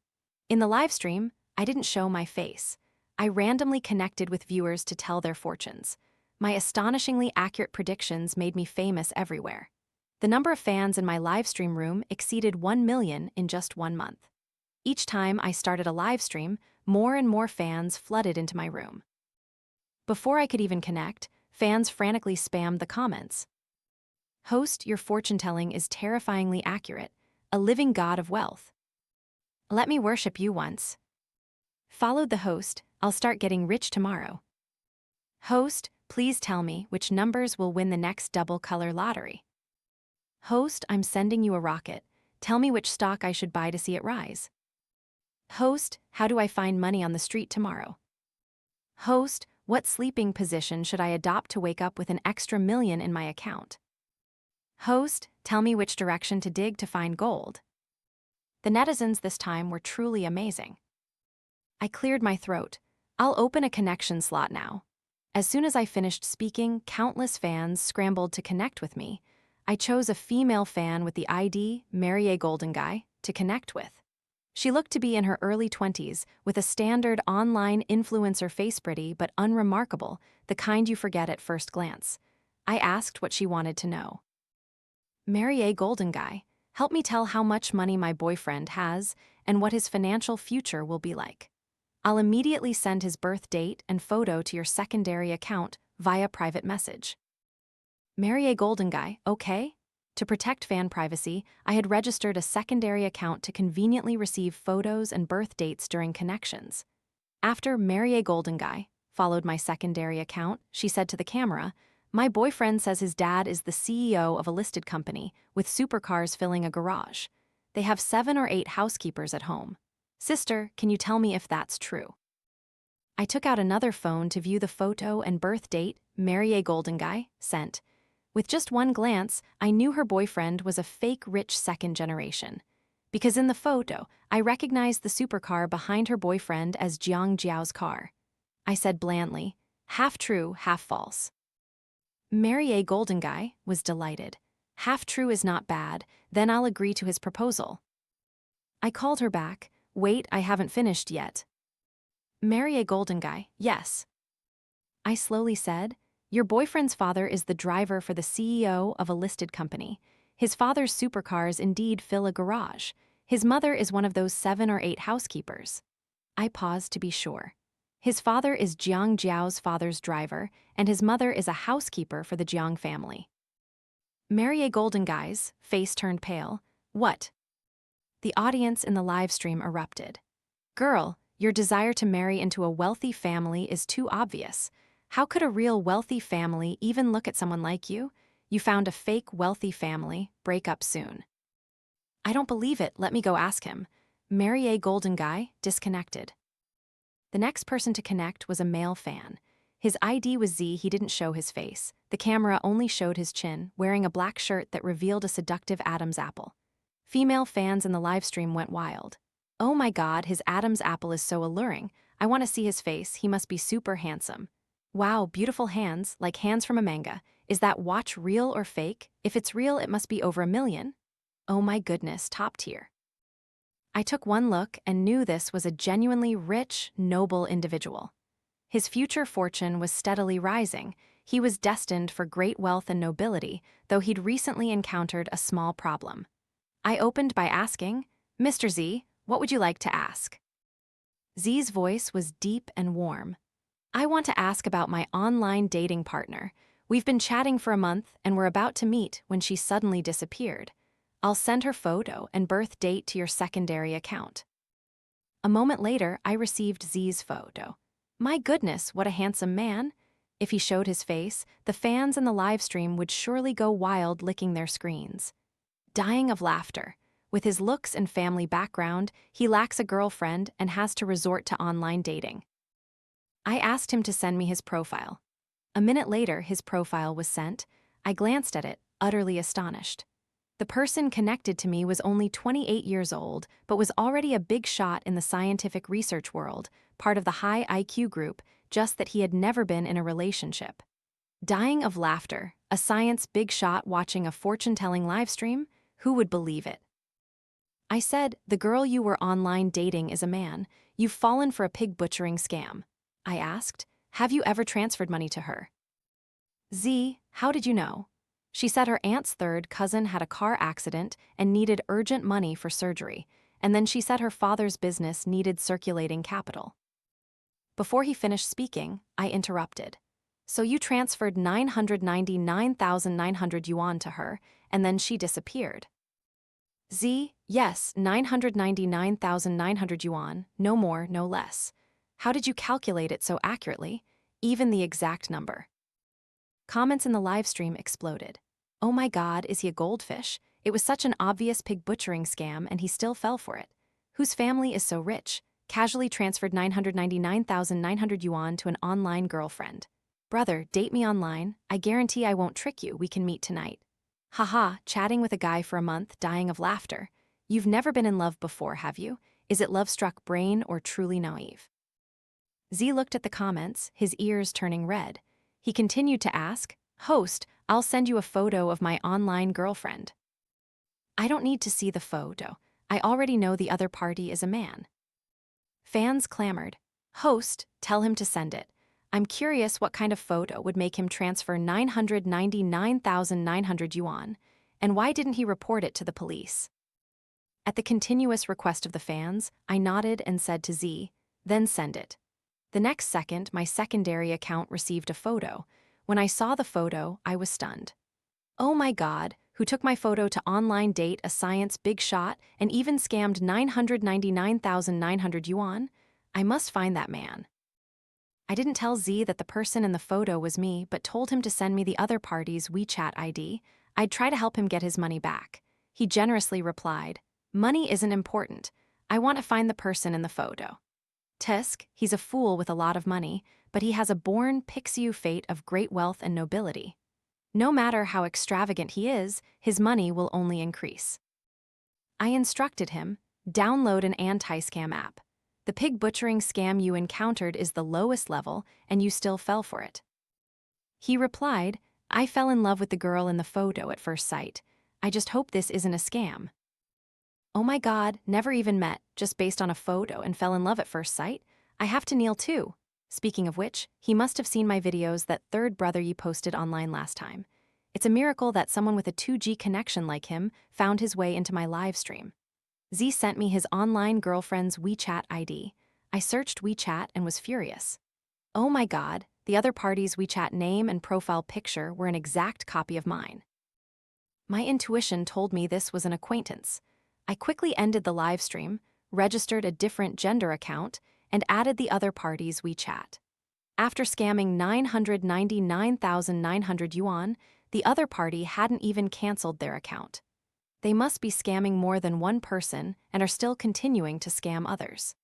In the live stream, I didn't show my face. I randomly connected with viewers to tell their fortunes. My astonishingly accurate predictions made me famous everywhere. The number of fans in my live stream room exceeded 1 million in just 1 month. Each time I started a live stream, more and more fans flooded into my room. Before I could even connect, fans frantically spammed the comments. Host, your fortune-telling is terrifyingly accurate, a living god of wealth. Let me worship you once. Followed the host, I'll start getting rich tomorrow. Host, please tell me which numbers will win the next double-color lottery. Host, I'm sending you a rocket. Tell me which stock I should buy to see it rise. Host, how do I find money on the street tomorrow? Host, what sleeping position should I adopt to wake up with an extra million in my account? Host, tell me which direction to dig to find gold. The netizens this time were truly amazing. I cleared my throat. I'll open a connection slot now. As soon as I finished speaking, countless fans scrambled to connect with me. I chose a female fan with the ID Mary A. Golden Guy to connect with. She looked to be in her early 20s, with a standard online influencer face, pretty but unremarkable, the kind you forget at first glance. I asked what she wanted to know. Mary A. Golden Guy, help me tell how much money my boyfriend has and what his financial future will be like. I'll immediately send his birth date and photo to your secondary account via private message. Mary A. Golden Guy, okay? To protect fan privacy, I had registered a secondary account to conveniently receive photos and birth dates during connections. After Mary A. Golden Guy followed my secondary account, she said to the camera, my boyfriend says his dad is the CEO of a listed company with supercars filling a garage. They have 7 or 8 housekeepers at home. Sister, can you tell me if that's true? I took out another phone to view the photo and birth date Mary A. Golden Guy sent. With just one glance, I knew her boyfriend was a fake rich second generation. Because in the photo, I recognized the supercar behind her boyfriend as Jiang's car. I said blandly, half true, half false. Mary A. Golden Guy was delighted. Half true is not bad, then I'll agree to his proposal. I called her back. Wait, I haven't finished yet. Mary A. Golden Guy, yes. I slowly said, your boyfriend's father is the driver for the CEO of a listed company. His father's supercars indeed fill a garage. His mother is one of those 7 or 8 housekeepers. I paused to be sure. His father is Jiang's father's driver, and his mother is a housekeeper for the Jiang family. Mary A. Golden Guy's face turned pale. What? The audience in the live stream erupted. Girl, your desire to marry into a wealthy family is too obvious. How could a real wealthy family even look at someone like you? You found a fake wealthy family, break up soon. I don't believe it, let me go ask him. Mary A. Golden Guy disconnected. The next person to connect was a male fan. His ID was Z. He didn't show his face. The camera only showed his chin, wearing a black shirt that revealed a seductive Adam's apple. Female fans in the livestream went wild. "Oh my god, his Adam's apple is so alluring. I want to see his face, he must be super handsome. Wow, beautiful hands, like hands from a manga. Is that watch real or fake? If it's real, it must be over 1 million. Oh my goodness, top tier." I took one look and knew this was a genuinely rich, noble individual. His future fortune was steadily rising. He was destined for great wealth and nobility, though he'd recently encountered a small problem. I opened by asking, "Mr. Z, what would you like to ask?" Z's voice was deep and warm. "I want to ask about my online dating partner. We've been chatting for a month and we're about to meet when she suddenly disappeared. I'll send her photo and birth date to your secondary account." A moment later, I received Z's photo. My goodness, what a handsome man. If he showed his face, the fans in the livestream would surely go wild licking their screens. Dying of laughter. With his looks and family background, he lacks a girlfriend and has to resort to online dating. I asked him to send me his profile. A minute later, his profile was sent. I glanced at it, utterly astonished. The person connected to me was only 28 years old, but was already a big shot in the scientific research world, part of the high IQ group, just that he had never been in a relationship. Dying of laughter, a science big shot watching a fortune-telling livestream? Who would believe it? I said, "The girl you were online dating is a man. You've fallen for a pig butchering scam." I asked, "Have you ever transferred money to her?" "Z, how did you know?" She said her aunt's third cousin had a car accident and needed urgent money for surgery, and then she said her father's business needed circulating capital. Before he finished speaking, I interrupted. "So you transferred 999,900 yuan to her, and then she disappeared?" Z, yes, 999,900 yuan, no more, no less. How did you calculate it so accurately? Even the exact number. Comments in the livestream exploded. "Oh my god, is he a goldfish? It was such an obvious pig butchering scam and he still fell for it. Whose family is so rich? Casually transferred 999,900 yuan to an online girlfriend. Brother, date me online. I guarantee I won't trick you. We can meet tonight." Haha, chatting with a guy for a month, dying of laughter. You've never been in love before, have you? Is it love-struck brain or truly naive? Z looked at the comments, his ears turning red. He continued to ask, "Host, I'll send you a photo of my online girlfriend." I don't need to see the photo. I already know the other party is a man. Fans clamored, "Host, tell him to send it. I'm curious what kind of photo would make him transfer 999,900 yuan, and why didn't he report it to the police?" At the continuous request of the fans, I nodded and said to Z, "Then send it." The next second, my secondary account received a photo. When I saw the photo, I was stunned. Oh my god, who took my photo to online date a science big shot and even scammed 999,900 yuan? I must find that man. I didn't tell Z that the person in the photo was me, but told him to send me the other party's WeChat ID. I'd try to help him get his money back. He generously replied, "Money isn't important. I want to find the person in the photo." Tisk, he's a fool with a lot of money, but he has a born pixiufate of great wealth and nobility. No matter how extravagant he is, his money will only increase. I instructed him, download an anti-scam app. The pig butchering scam you encountered is the lowest level, and you still fell for it. He replied, "I fell in love with the girl in the photo at first sight. I just hope this isn't a scam." Oh my god, never even met, just based on a photo and fell in love at first sight? I have to kneel too. Speaking of which, he must have seen my videos that third brother you posted online last time. It's a miracle that someone with a 2G connection like him found his way into my live stream. Z sent me his online girlfriend's WeChat ID. I searched WeChat and was furious. Oh my god, the other party's WeChat name and profile picture were an exact copy of mine. My intuition told me this was an acquaintance. I quickly ended the live stream, registered a different gender account, and added the other party's WeChat. After scamming 999,900 yuan, the other party hadn't even canceled their account. They must be scamming more than one person and are still continuing to scam others.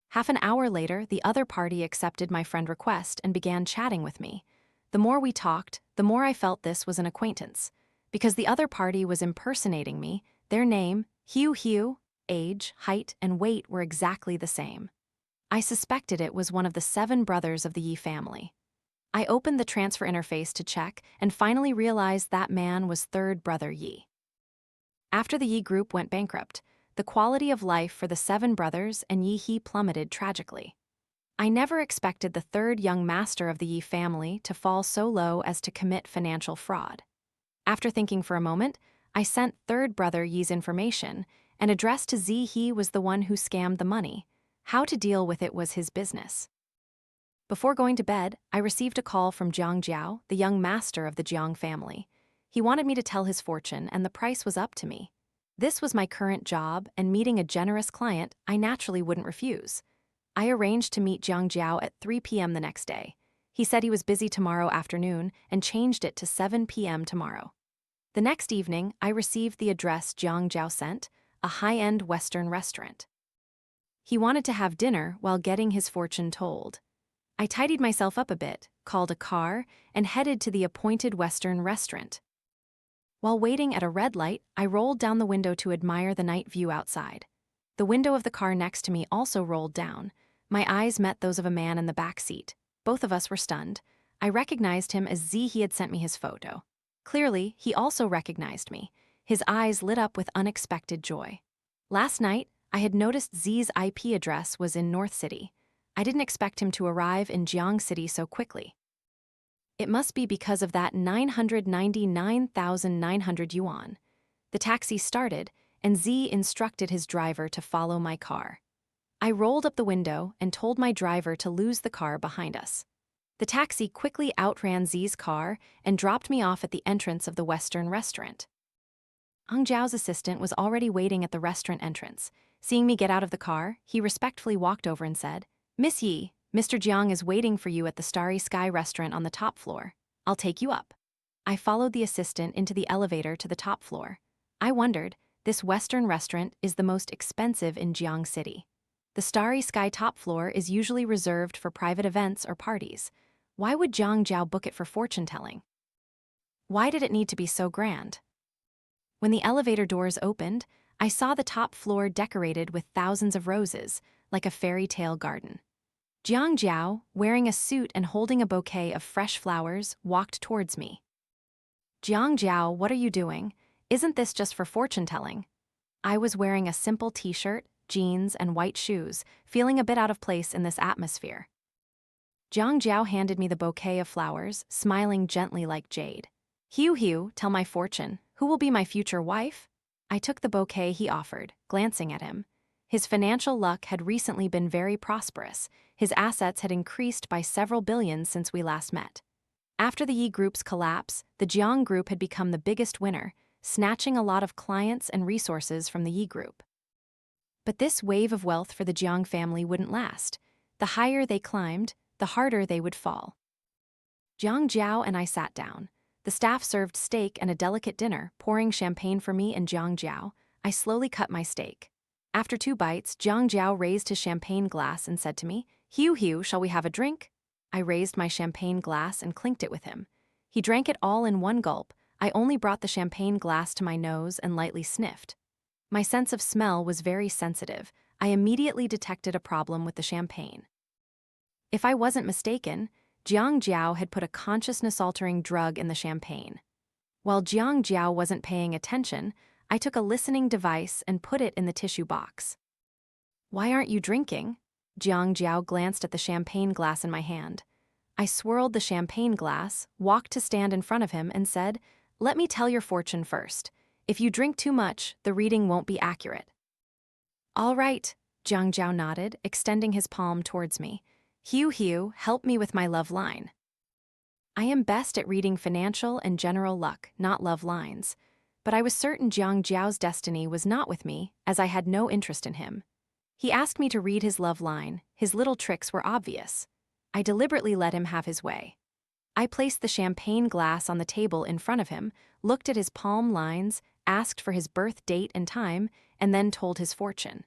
Half an hour later, the other party accepted my friend request and began chatting with me. The more we talked, the more I felt this was an acquaintance. Because the other party was impersonating me, their name, Hugh, age, height, and weight were exactly the same. I suspected it was one of the 7 brothers of the Yi family. I opened the transfer interface to check and finally realized that man was 3rd brother Yi. After the Yi group went bankrupt, the quality of life for the 7 brothers and Yi He plummeted tragically. I never expected the 3rd young master of the Yi family to fall so low as to commit financial fraud. After thinking for a moment, I sent 3rd brother Yi's information and addressed to Zi He was the one who scammed the money. How to deal with it was his business. Before going to bed, I received a call from Jiang, the young master of the Jiang family. He wanted me to tell his fortune, and the price was up to me. This was my current job, and meeting a generous client, I naturally wouldn't refuse. I arranged to meet Jiang at 3 p.m. the next day. He said he was busy tomorrow afternoon and changed it to 7 p.m. tomorrow. The next evening, I received the address Jiang sent, a high-end Western restaurant. He wanted to have dinner while getting his fortune told. I tidied myself up a bit, called a car, and headed to the appointed Western restaurant. While waiting at a red light, I rolled down the window to admire the night view outside. The window of the car next to me also rolled down. My eyes met those of a man in the back seat. Both of us were stunned. I recognized him as Z. He had sent me his photo. Clearly, he also recognized me. His eyes lit up with unexpected joy. Last night, I had noticed Z's IP address was in North City. I didn't expect him to arrive in Jiang City so quickly. It must be because of that 999,900 yuan. The taxi started, and Z instructed his driver to follow my car. I rolled up the window and told my driver to lose the car behind us. The taxi quickly outran Z's car and dropped me off at the entrance of the Western restaurant. Jiao's assistant was already waiting at the restaurant entrance. Seeing me get out of the car, he respectfully walked over and said, "Miss Yi, Mr. Jiang is waiting for you at the Starry Sky restaurant on the top floor. I'll take you up." I followed the assistant into the elevator to the top floor. I wondered, this Western restaurant is the most expensive in Jiang City. The Starry Sky top floor is usually reserved for private events or parties. Why would Jiang book it for fortune-telling? Why did it need to be so grand? When the elevator doors opened, I saw the top floor decorated with thousands of roses, like a fairy tale garden. Jiang, wearing a suit and holding a bouquet of fresh flowers, walked towards me. "Jiang, what are you doing? Isn't this just for fortune-telling?" I was wearing a simple t-shirt, jeans, and white shoes, feeling a bit out of place in this atmosphere. Jiang handed me the bouquet of flowers, smiling gently like jade. Hugh, tell my fortune. Who will be my future wife?" I took the bouquet he offered, glancing at him. His financial luck had recently been very prosperous. His assets had increased by several billions since we last met. After the Yi Group's collapse, the Jiang Group had become the biggest winner, snatching a lot of clients and resources from the Yi Group. But this wave of wealth for the Jiang family wouldn't last. The higher they climbed, the harder they would fall. Jiang and I sat down. The staff served steak and a delicate dinner, pouring champagne for me and Jiang. I slowly cut my steak. After 2 bites, Jiang raised his champagne glass and said to me, Hugh, shall we have a drink?" I raised my champagne glass and clinked it with him. He drank it all in one gulp. I only brought the champagne glass to my nose and lightly sniffed. My sense of smell was very sensitive. I immediately detected a problem with the champagne. If I wasn't mistaken, Jiang had put a consciousness-altering drug in the champagne. While Jiang wasn't paying attention, I took a listening device and put it in the tissue box. "Why aren't you drinking?" Jiang glanced at the champagne glass in my hand. I swirled the champagne glass, walked to stand in front of him, and said, "Let me tell your fortune first. If you drink too much, the reading won't be accurate." "All right," Jiang nodded, extending his palm towards me. Hugh, help me with my love line." I am best at reading financial and general luck, not love lines. But I was certain Jiang's destiny was not with me, as I had no interest in him. He asked me to read his love line. His little tricks were obvious. I deliberately let him have his way. I placed the champagne glass on the table in front of him, looked at his palm lines, asked for his birth date and time, and then told his fortune.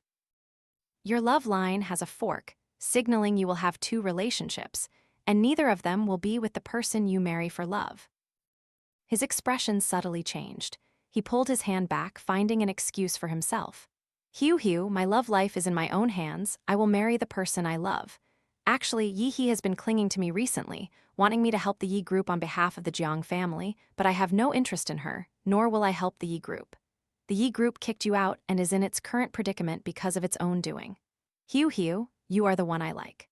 Your love line has a fork, signaling you will have two relationships, and neither of them will be with the person you marry for love. His expression subtly changed. He pulled his hand back, finding an excuse for himself. Hugh, my love life is in my own hands. I will marry the person I love. Actually, Yi has been clinging to me recently, wanting me to help the Yi group on behalf of the Jiang family, but I have no interest in her, nor will I help the Yi group. The Yi group kicked you out and is in its current predicament because of its own doing. Hugh, you are the one I like.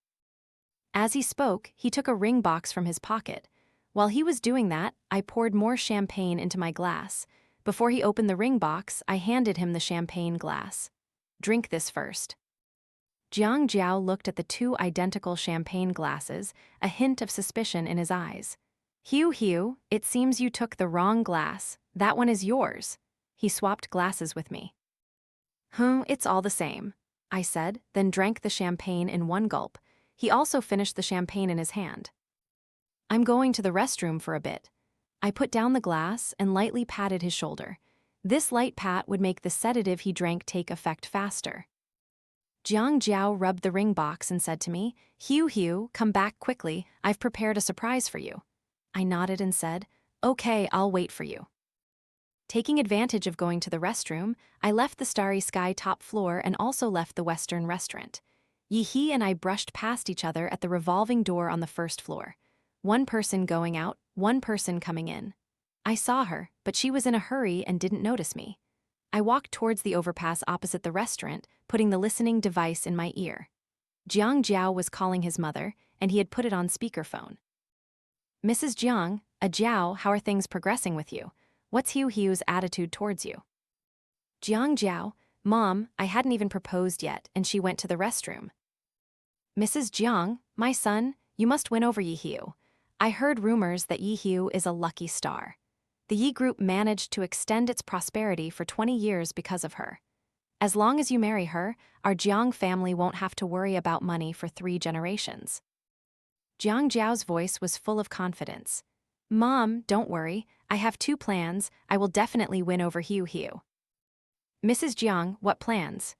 As he spoke, he took a ring box from his pocket. While he was doing that, I poured more champagne into my glass. Before he opened the ring box, I handed him the champagne glass. Drink this first. Jiang looked at the two identical champagne glasses, a hint of suspicion in his eyes. Hugh, it seems you took the wrong glass. That one is yours. He swapped glasses with me. It's all the same, I said, then drank the champagne in one gulp. He also finished the champagne in his hand. I'm going to the restroom for a bit. I put down the glass and lightly patted his shoulder. This light pat would make the sedative he drank take effect faster. Jiang rubbed the ring box and said to me, Hugh, come back quickly. I've prepared a surprise for you. I nodded and said, Okay, I'll wait for you. Taking advantage of going to the restroom, I left the Starry Sky top floor and also left the Western restaurant. Yi and I brushed past each other at the revolving door on the first floor. One person going out, one person coming in. I saw her, but she was in a hurry and didn't notice me. I walked towards the overpass opposite the restaurant, putting the listening device in my ear. Jiang was calling his mother, and he had put it on speakerphone. Mrs. Jiang, how are things progressing with you? What's Hugh's attitude towards you? Jiang, Mom, I hadn't even proposed yet, and she went to the restroom. Mrs. Jiang, my son, you must win over Yi. I heard rumors that Yi is a lucky star. The Yi group managed to extend its prosperity for 20 years because of her. As long as you marry her, our Jiang family won't have to worry about money for 3 generations. Jiang's voice was full of confidence. Mom, don't worry, I have 2 plans. I will definitely win over Hugh. Mrs. Jiang, what plans?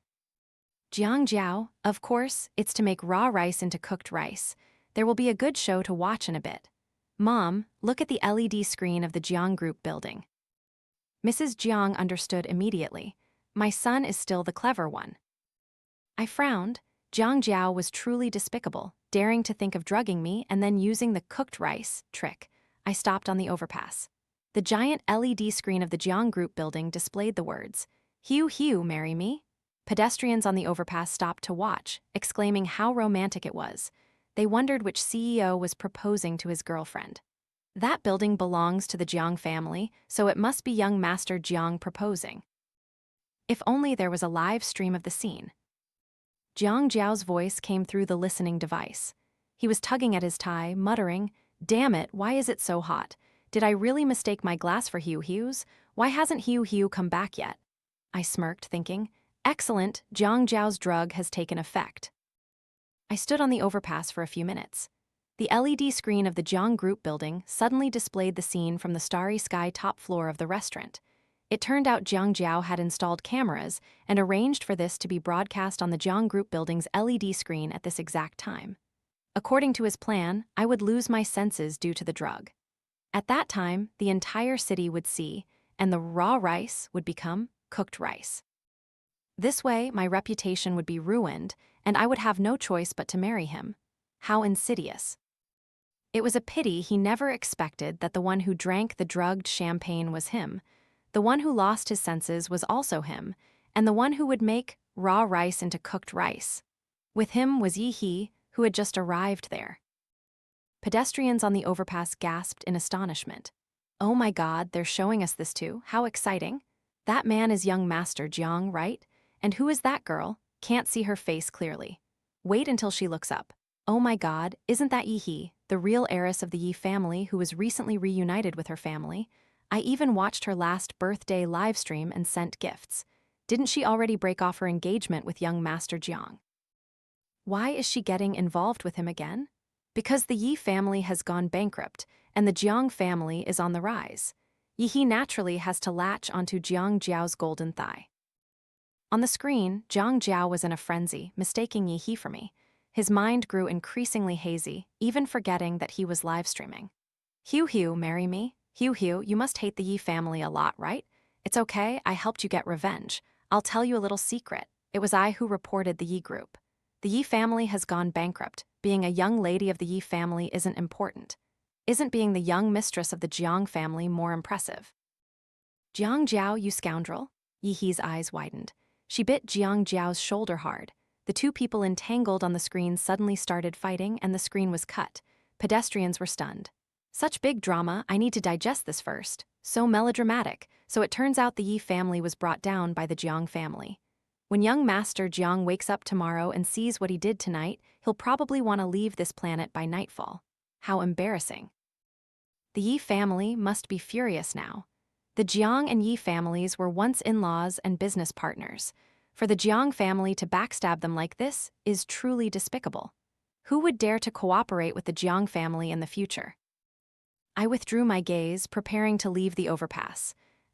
Jiang, of course, it's to make raw rice into cooked rice. There will be a good show to watch in a bit. Mom, look at the LED screen of the Jiang group building. Mrs. Jiang understood immediately. My son is still the clever one. I frowned. Jiang was truly despicable, daring to think of drugging me and then using the cooked rice trick. I stopped on the overpass. The giant LED screen of the Jiang group building displayed the words, Hugh, marry me? Pedestrians on the overpass stopped to watch, exclaiming how romantic it was. They wondered which CEO was proposing to his girlfriend. That building belongs to the Jiang family, so it must be young Master Jiang proposing. If only there was a live stream of the scene. Jiang's voice came through the listening device. He was tugging at his tie, muttering, Damn it, why is it so hot? Did I really mistake my glass for Hugh's? Why hasn't Hugh come back yet? I smirked, thinking, Excellent, Jiang's drug has taken effect. I stood on the overpass for a few minutes. The LED screen of the Jiang group building suddenly displayed the scene from the Starry Sky top floor of the restaurant. It turned out Jiang had installed cameras and arranged for this to be broadcast on the Jiang group building's LED screen at this exact time. According to his plan, I would lose my senses due to the drug. At that time, the entire city would see, and the raw rice would become cooked rice. This way, my reputation would be ruined, and I would have no choice but to marry him. How insidious. It was a pity he never expected that the one who drank the drugged champagne was him, the one who lost his senses was also him, and the one who would make raw rice into cooked rice. With him was Yi, who had just arrived there. Pedestrians on the overpass gasped in astonishment. Oh my God, they're showing us this too, how exciting. That man is young Master Jiang, right? And who is that girl? Can't see her face clearly. Wait until she looks up. Oh my God, isn't that Yi, the real heiress of the Yi family who was recently reunited with her family? I even watched her last birthday livestream and sent gifts. Didn't she already break off her engagement with young Master Jiang? Why is she getting involved with him again? Because the Yi family has gone bankrupt, and the Jiang family is on the rise. Yi naturally has to latch onto Jiang's golden thigh. On the screen, Jiang was in a frenzy, mistaking Yi for me. His mind grew increasingly hazy, even forgetting that he was live streaming. Hugh, marry me? Hugh, you must hate the Yi family a lot, right? It's okay, I helped you get revenge. I'll tell you a little secret. It was I who reported the Yi group. The Yi family has gone bankrupt. Being a young lady of the Yi family isn't important. Isn't being the young mistress of the Jiang family more impressive? Jiang, you scoundrel? Yi's eyes widened. She bit Jiang's shoulder hard. The two people entangled on the screen suddenly started fighting and the screen was cut. Pedestrians were stunned. Such big drama, I need to digest this first. So melodramatic. So it turns out the Yi family was brought down by the Jiang family. When young Master Jiang wakes up tomorrow and sees what he did tonight, he'll probably want to leave this planet by nightfall. How embarrassing. The Yi family must be furious now. The Jiang and Yi families were once in-laws and business partners. For the Jiang family to backstab them like this is truly despicable. Who would dare to cooperate with the Jiang family in the future? I withdrew my gaze, preparing to leave the overpass.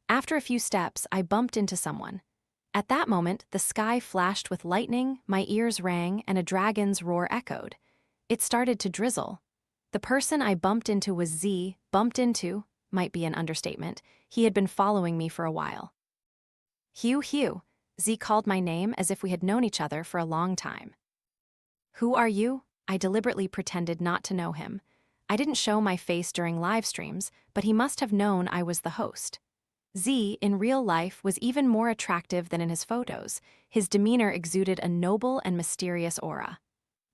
After a few steps, I bumped into someone. At that moment, the sky flashed with lightning, my ears rang, and a dragon's roar echoed. It started to drizzle. The person I bumped into was Z. Bumped into might be an understatement. He had been following me for a while. Hugh. Z called my name as if we had known each other for a long time. Who are you? I deliberately pretended not to know him. I didn't show my face during live streams, but he must have known I was the host. Z, in real life, was even more attractive than in his photos. His demeanor exuded a noble and mysterious aura.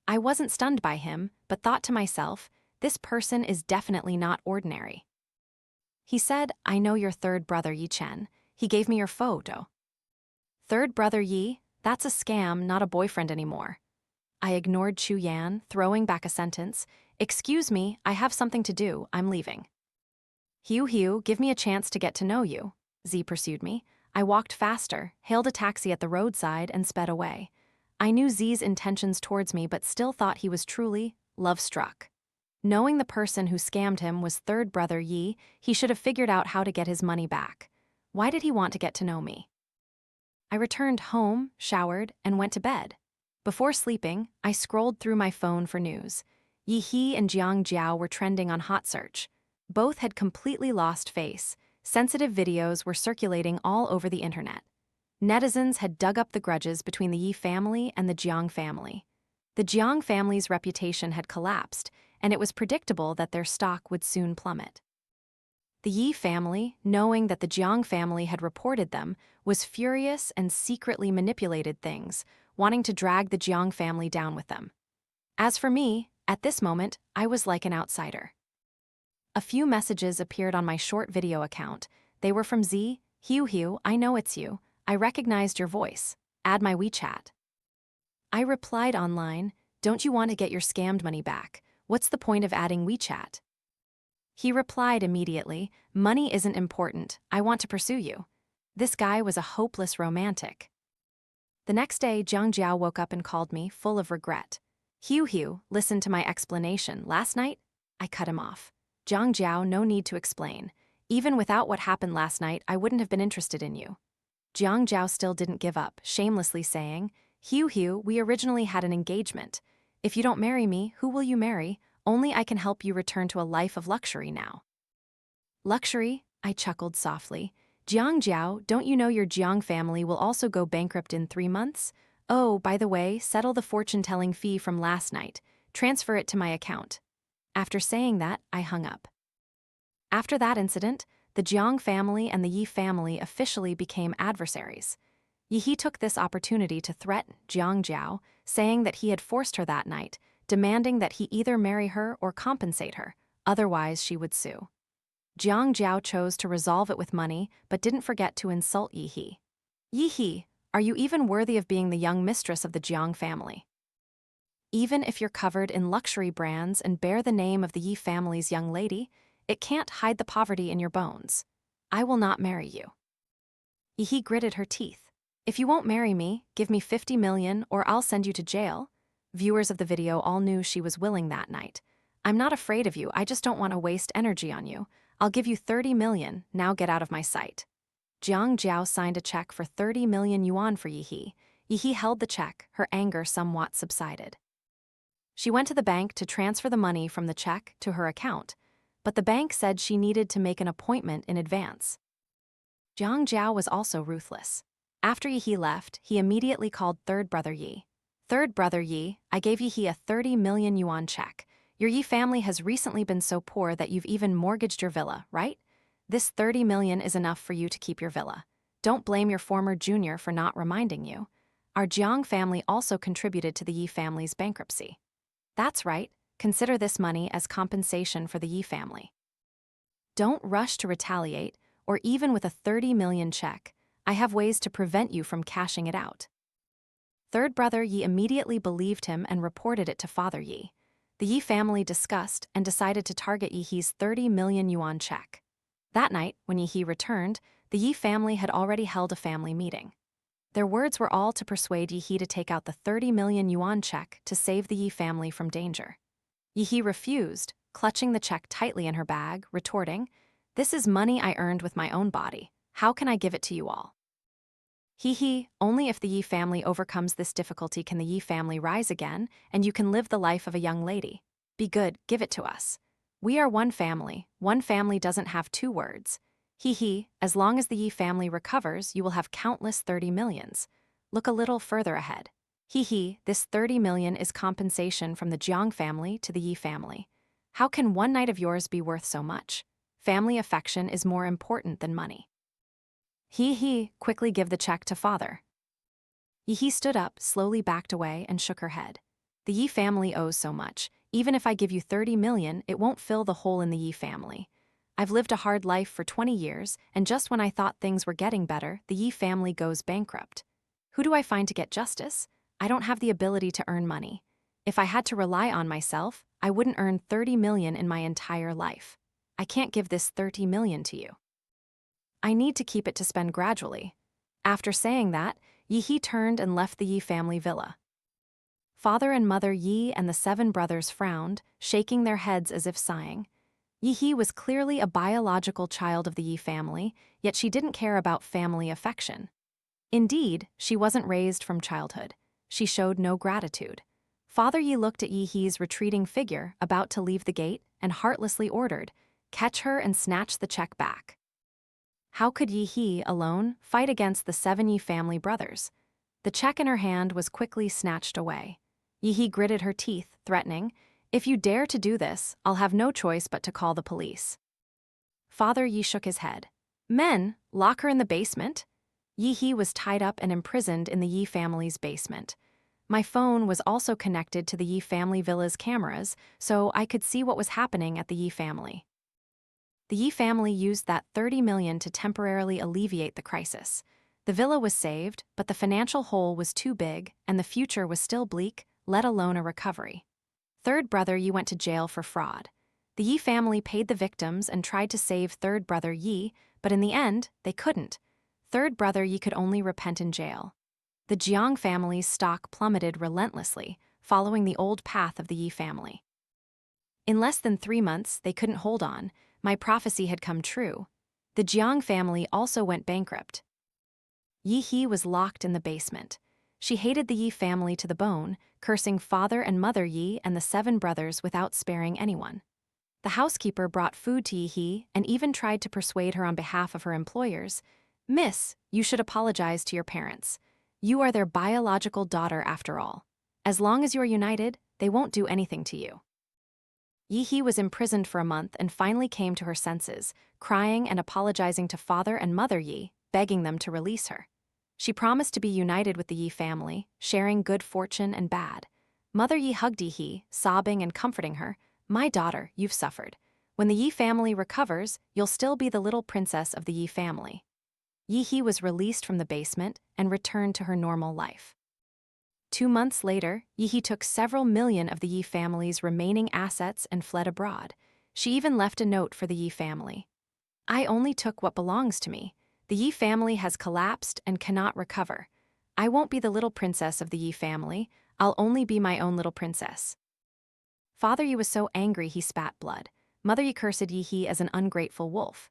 I wasn't stunned by him, but thought to myself, this person is definitely not ordinary. He said, I know your third brother Yi Chen. He gave me your photo. Third brother Yi? That's a scam, not a boyfriend anymore. I ignored Chu Yan, throwing back a sentence. Excuse me, I have something to do, I'm leaving. Hugh, give me a chance to get to know you. Z pursued me. I walked faster, hailed a taxi at the roadside, and sped away. I knew Z's intentions towards me but still thought he was truly love-struck. Knowing the person who scammed him was third brother Yi, he should have figured out how to get his money back. Why did he want to get to know me? I returned home, showered, and went to bed. Before sleeping, I scrolled through my phone for news. Yi and Jiang were trending on Hot Search. Both had completely lost face. Sensitive videos were circulating all over the internet. Netizens had dug up the grudges between the Yi family and the Jiang family. The Jiang family's reputation had collapsed, and it was predictable that their stock would soon plummet. The Yi family, knowing that the Jiang family had reported them, was furious and secretly manipulated things, wanting to drag the Jiang family down with them. As for me, at this moment, I was like an outsider. A few messages appeared on my short video account. They were from Z. Hugh, I know it's you. I recognized your voice. Add my WeChat. I replied online, don't you want to get your scammed money back? What's the point of adding WeChat? He replied immediately, money isn't important, I want to pursue you. This guy was a hopeless romantic. The next day, Jiang woke up and called me, full of regret. Hugh, listen to my explanation. Last night, I cut him off. Jiang, no need to explain. Even without what happened last night, I wouldn't have been interested in you. Jiang still didn't give up, shamelessly saying, Hugh, we originally had an engagement. If you don't marry me, who will you marry? Only I can help you return to a life of luxury now. Luxury? I chuckled softly. Jiang, don't you know your Jiang family will also go bankrupt in 3 months? Oh, by the way, settle the fortune-telling fee from last night. Transfer it to my account. After saying that, I hung up. After that incident, the Jiang family and the Yi family officially became adversaries. Yi took this opportunity to threaten Jiang, saying that he had forced her that night, demanding that he either marry her or compensate her, otherwise she would sue. Jiang chose to resolve it with money, but didn't forget to insult Yi. Yi, are you even worthy of being the young mistress of the Jiang family? Even if you're covered in luxury brands and bear the name of the Yi family's young lady, it can't hide the poverty in your bones. I will not marry you. Yi gritted her teeth. If you won't marry me, give me 50 million or I'll send you to jail. Viewers of the video all knew she was willing that night. I'm not afraid of you, I just don't want to waste energy on you. I'll give you 30 million, now get out of my sight. Jiang Jiao signed a check for 30 million yuan for Yi He. Yi He held the check, her anger somewhat subsided. She went to the bank to transfer the money from the check to her account, but the bank said she needed to make an appointment in advance. Jiang Jiao was also ruthless. After Yi He left, he immediately called third brother Yi. Third brother Yi, I gave Yi He a 30 million yuan check. Your Yi family has recently been so poor that you've even mortgaged your villa, right? This 30 million is enough for you to keep your villa. Don't blame your former junior for not reminding you. Our Jiang family also contributed to the Yi family's bankruptcy. That's right, consider this money as compensation for the Yi family. Don't rush to retaliate, or even with a 30 million check, I have ways to prevent you from cashing it out. Third brother Yi immediately believed him and reported it to Father Yi. The Yi family discussed and decided to target Yi He's 30 million yuan check. That night, when Yi He returned, the Yi family had already held a family meeting. Their words were all to persuade Yi He to take out the 30 million yuan check to save the Yi family from danger. Yi He refused, clutching the check tightly in her bag, retorting, "This is money I earned with my own body. How can I give it to you all?" He, only if the Yi family overcomes this difficulty can the Yi family rise again, and you can live the life of a young lady. Be good, give it to us. We are one family doesn't have two words. As long as the Yi family recovers, you will have countless 30 millions. Look a little further ahead. This 30 million is compensation from the Jiang family to the Yi family. How can one night of yours be worth so much? Family affection is more important than money. Quickly give the check to father. Yi He stood up, slowly backed away, and shook her head. The Yi family owes so much. Even if I give you 30 million, it won't fill the hole in the Yi family. I've lived a hard life for 20 years, and just when I thought things were getting better, the Yi family goes bankrupt. Who do I find to get justice? I don't have the ability to earn money. If I had to rely on myself, I wouldn't earn 30 million in my entire life. I can't give this 30 million to you. I need to keep it to spend gradually. After saying that, Yi He turned and left the Yi family villa. Father and Mother Yi and the 7 brothers frowned, shaking their heads as if sighing. Yi He was clearly a biological child of the Yi family, yet she didn't care about family affection. Indeed, she wasn't raised from childhood. She showed no gratitude. Father Yi looked at Yi He's retreating figure, about to leave the gate, and heartlessly ordered, "Catch her and snatch the check back." How could Yi He, alone, fight against the 7 Yi family brothers? The check in her hand was quickly snatched away. Yi He gritted her teeth, threatening, "If you dare to do this, I'll have no choice but to call the police." Father Yi shook his head. "Men, lock her in the basement?" Yi He was tied up and imprisoned in the Yi family's basement. My phone was also connected to the Yi family villa's cameras, so I could see what was happening at the Yi family. The Yi family used that 30 million to temporarily alleviate the crisis. The villa was saved, but the financial hole was too big, and the future was still bleak, let alone a recovery. Third brother Yi went to jail for fraud. The Yi family paid the victims and tried to save third brother Yi, but in the end, they couldn't. Third brother Yi could only repent in jail. The Jiang family's stock plummeted relentlessly, following the old path of the Yi family. In less than 3 months, they couldn't hold on. My prophecy had come true. The Jiang family also went bankrupt. Yi He was locked in the basement. She hated the Yi family to the bone, cursing Father and Mother Yi and the 7 brothers without sparing anyone. The housekeeper brought food to Yi He and even tried to persuade her on behalf of her employers. "Miss, you should apologize to your parents. You are their biological daughter after all. As long as you are united, they won't do anything to you." Yi He was imprisoned for a month and finally came to her senses, crying and apologizing to Father and Mother Yi, begging them to release her. She promised to be united with the Yi family, sharing good fortune and bad. Mother Yi hugged Yi He, sobbing and comforting her, "My daughter, you've suffered. When the Yi family recovers, you'll still be the little princess of the Yi family." Yi He was released from the basement and returned to her normal life. 2 months later, Yi He took several million of the Yi family's remaining assets and fled abroad. She even left a note for the Yi family. "I only took what belongs to me. The Yi family has collapsed and cannot recover. I won't be the little princess of the Yi family. I'll only be my own little princess." Father Yi was so angry he spat blood. Mother Yi cursed Yi He as an ungrateful wolf.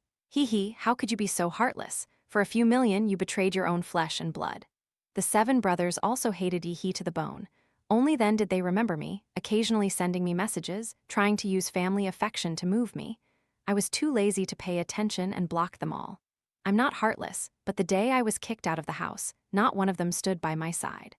How could you be so heartless? For a few million, you betrayed your own flesh and blood. The 7 brothers also hated Yi to the bone. Only then did they remember me, occasionally sending me messages, trying to use family affection to move me. I was too lazy to pay attention and block them all. I'm not heartless, but the day I was kicked out of the house, not one of them stood by my side.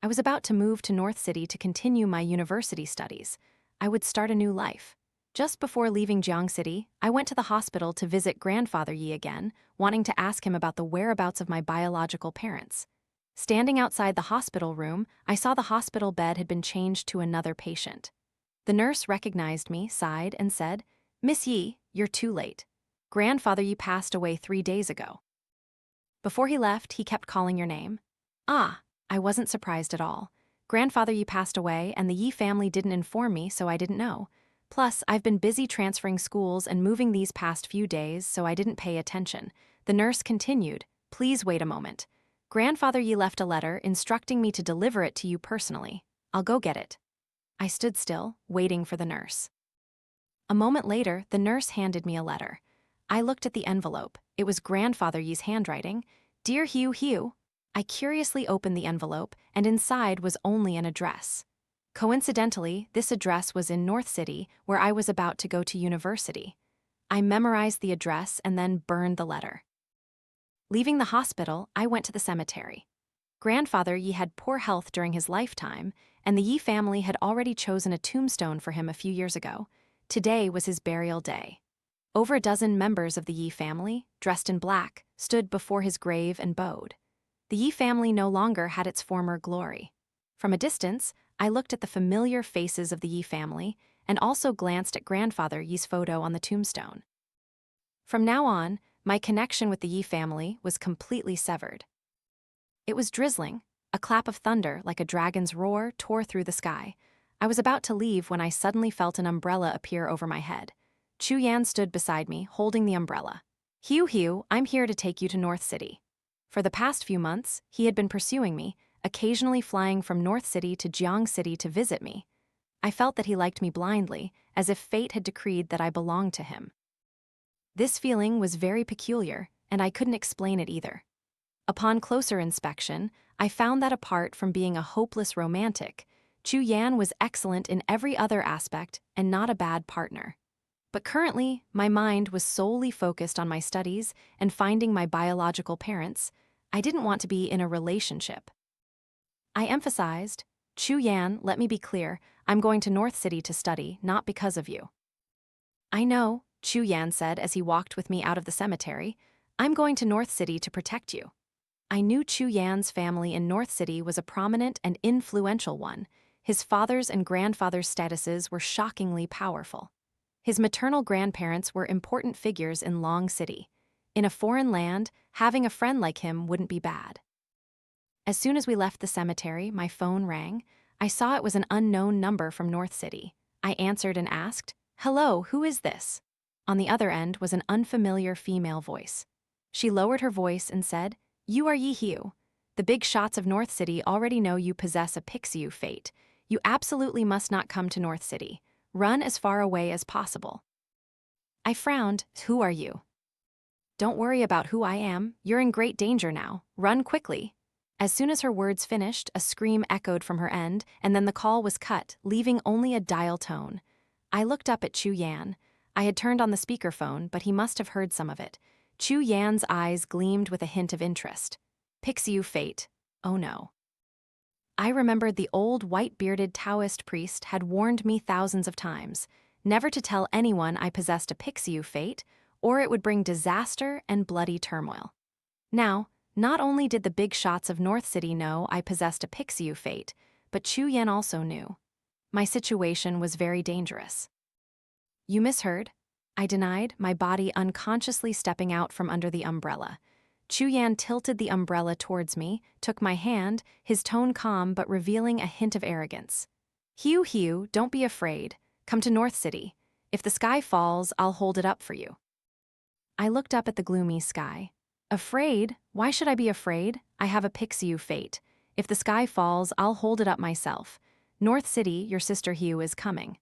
I was about to move to North City to continue my university studies. I would start a new life. Just before leaving Jiang City, I went to the hospital to visit grandfather Yi again, wanting to ask him about the whereabouts of my biological parents. Standing outside the hospital room, I saw the hospital bed had been changed to another patient. The nurse recognized me, sighed, and said, "Miss Yi, you're too late. Grandfather Yi passed away 3 days ago." Before he left, he kept calling your name. Ah, I wasn't surprised at all. Grandfather Yi passed away, and the Yi family didn't inform me, so I didn't know. Plus, I've been busy transferring schools and moving these past few days, so I didn't pay attention. The nurse continued, "Please wait a moment. Grandfather Yi left a letter instructing me to deliver it to you personally. I'll go get it." I stood still, waiting for the nurse. A moment later, the nurse handed me a letter. I looked at the envelope. It was grandfather Yi's handwriting. "Dear Hugh." I curiously opened the envelope, and inside was only an address. Coincidentally, this address was in North City, where I was about to go to university. I memorized the address and then burned the letter. Leaving the hospital, I went to the cemetery. Grandfather Yi had poor health during his lifetime, and the Yi family had already chosen a tombstone for him a few years ago. Today was his burial day. Over a dozen members of the Yi family, dressed in black, stood before his grave and bowed. The Yi family no longer had its former glory. From a distance, I looked at the familiar faces of the Yi family and also glanced at grandfather Yi's photo on the tombstone. From now on, my connection with the Yi family was completely severed. It was drizzling. A clap of thunder, like a dragon's roar, tore through the sky. I was about to leave when I suddenly felt an umbrella appear over my head. Chu Yan stood beside me, holding the umbrella. Hugh, I'm here to take you to North City." For the past few months, he had been pursuing me, occasionally flying from North City to Jiang City to visit me. I felt that he liked me blindly, as if fate had decreed that I belonged to him. This feeling was very peculiar, and I couldn't explain it either. Upon closer inspection, I found that apart from being a hopeless romantic, Chu Yan was excellent in every other aspect and not a bad partner. But currently, my mind was solely focused on my studies and finding my biological parents. I didn't want to be in a relationship. I emphasized, "Chu Yan, let me be clear, I'm going to North City to study, not because of you." "I know," Chu Yan said as he walked with me out of the cemetery. "I'm going to North City to protect you." I knew Chu Yan's family in North City was a prominent and influential one. His father's and grandfather's statuses were shockingly powerful. His maternal grandparents were important figures in Long City. In a foreign land, having a friend like him wouldn't be bad. As soon as we left the cemetery, my phone rang. I saw it was an unknown number from North City. I answered and asked, "Hello, who is this?" On the other end was an unfamiliar female voice. She lowered her voice and said, "You are Yi Hugh. The big shots of North City already know you possess a pixiufate. You absolutely must not come to North City. Run as far away as possible." I frowned. "Who are you?" "Don't worry about who I am. You're in great danger now. Run quickly." As soon as her words finished, a scream echoed from her end, and then the call was cut, leaving only a dial tone. I looked up at Chu Yan. I had turned on the speakerphone, but he must have heard some of it. Chu Yan's eyes gleamed with a hint of interest. "Pixiufate. Oh no." I remembered the old white-bearded Taoist priest had warned me thousands of times, never to tell anyone I possessed a pixiufate, or it would bring disaster and bloody turmoil. Now, not only did the big shots of North City know I possessed a pixiufate, but Chu Yan also knew. My situation was very dangerous. "You misheard," I denied, my body unconsciously stepping out from under the umbrella. Chu Yan tilted the umbrella towards me, took my hand, his tone calm but revealing a hint of arrogance. Hugh, don't be afraid. Come to North City. If the sky falls, I'll hold it up for you." I looked up at the gloomy sky. "Afraid? Why should I be afraid? I have a pixiufate. If the sky falls, I'll hold it up myself. North City, your sister Hugh, is coming."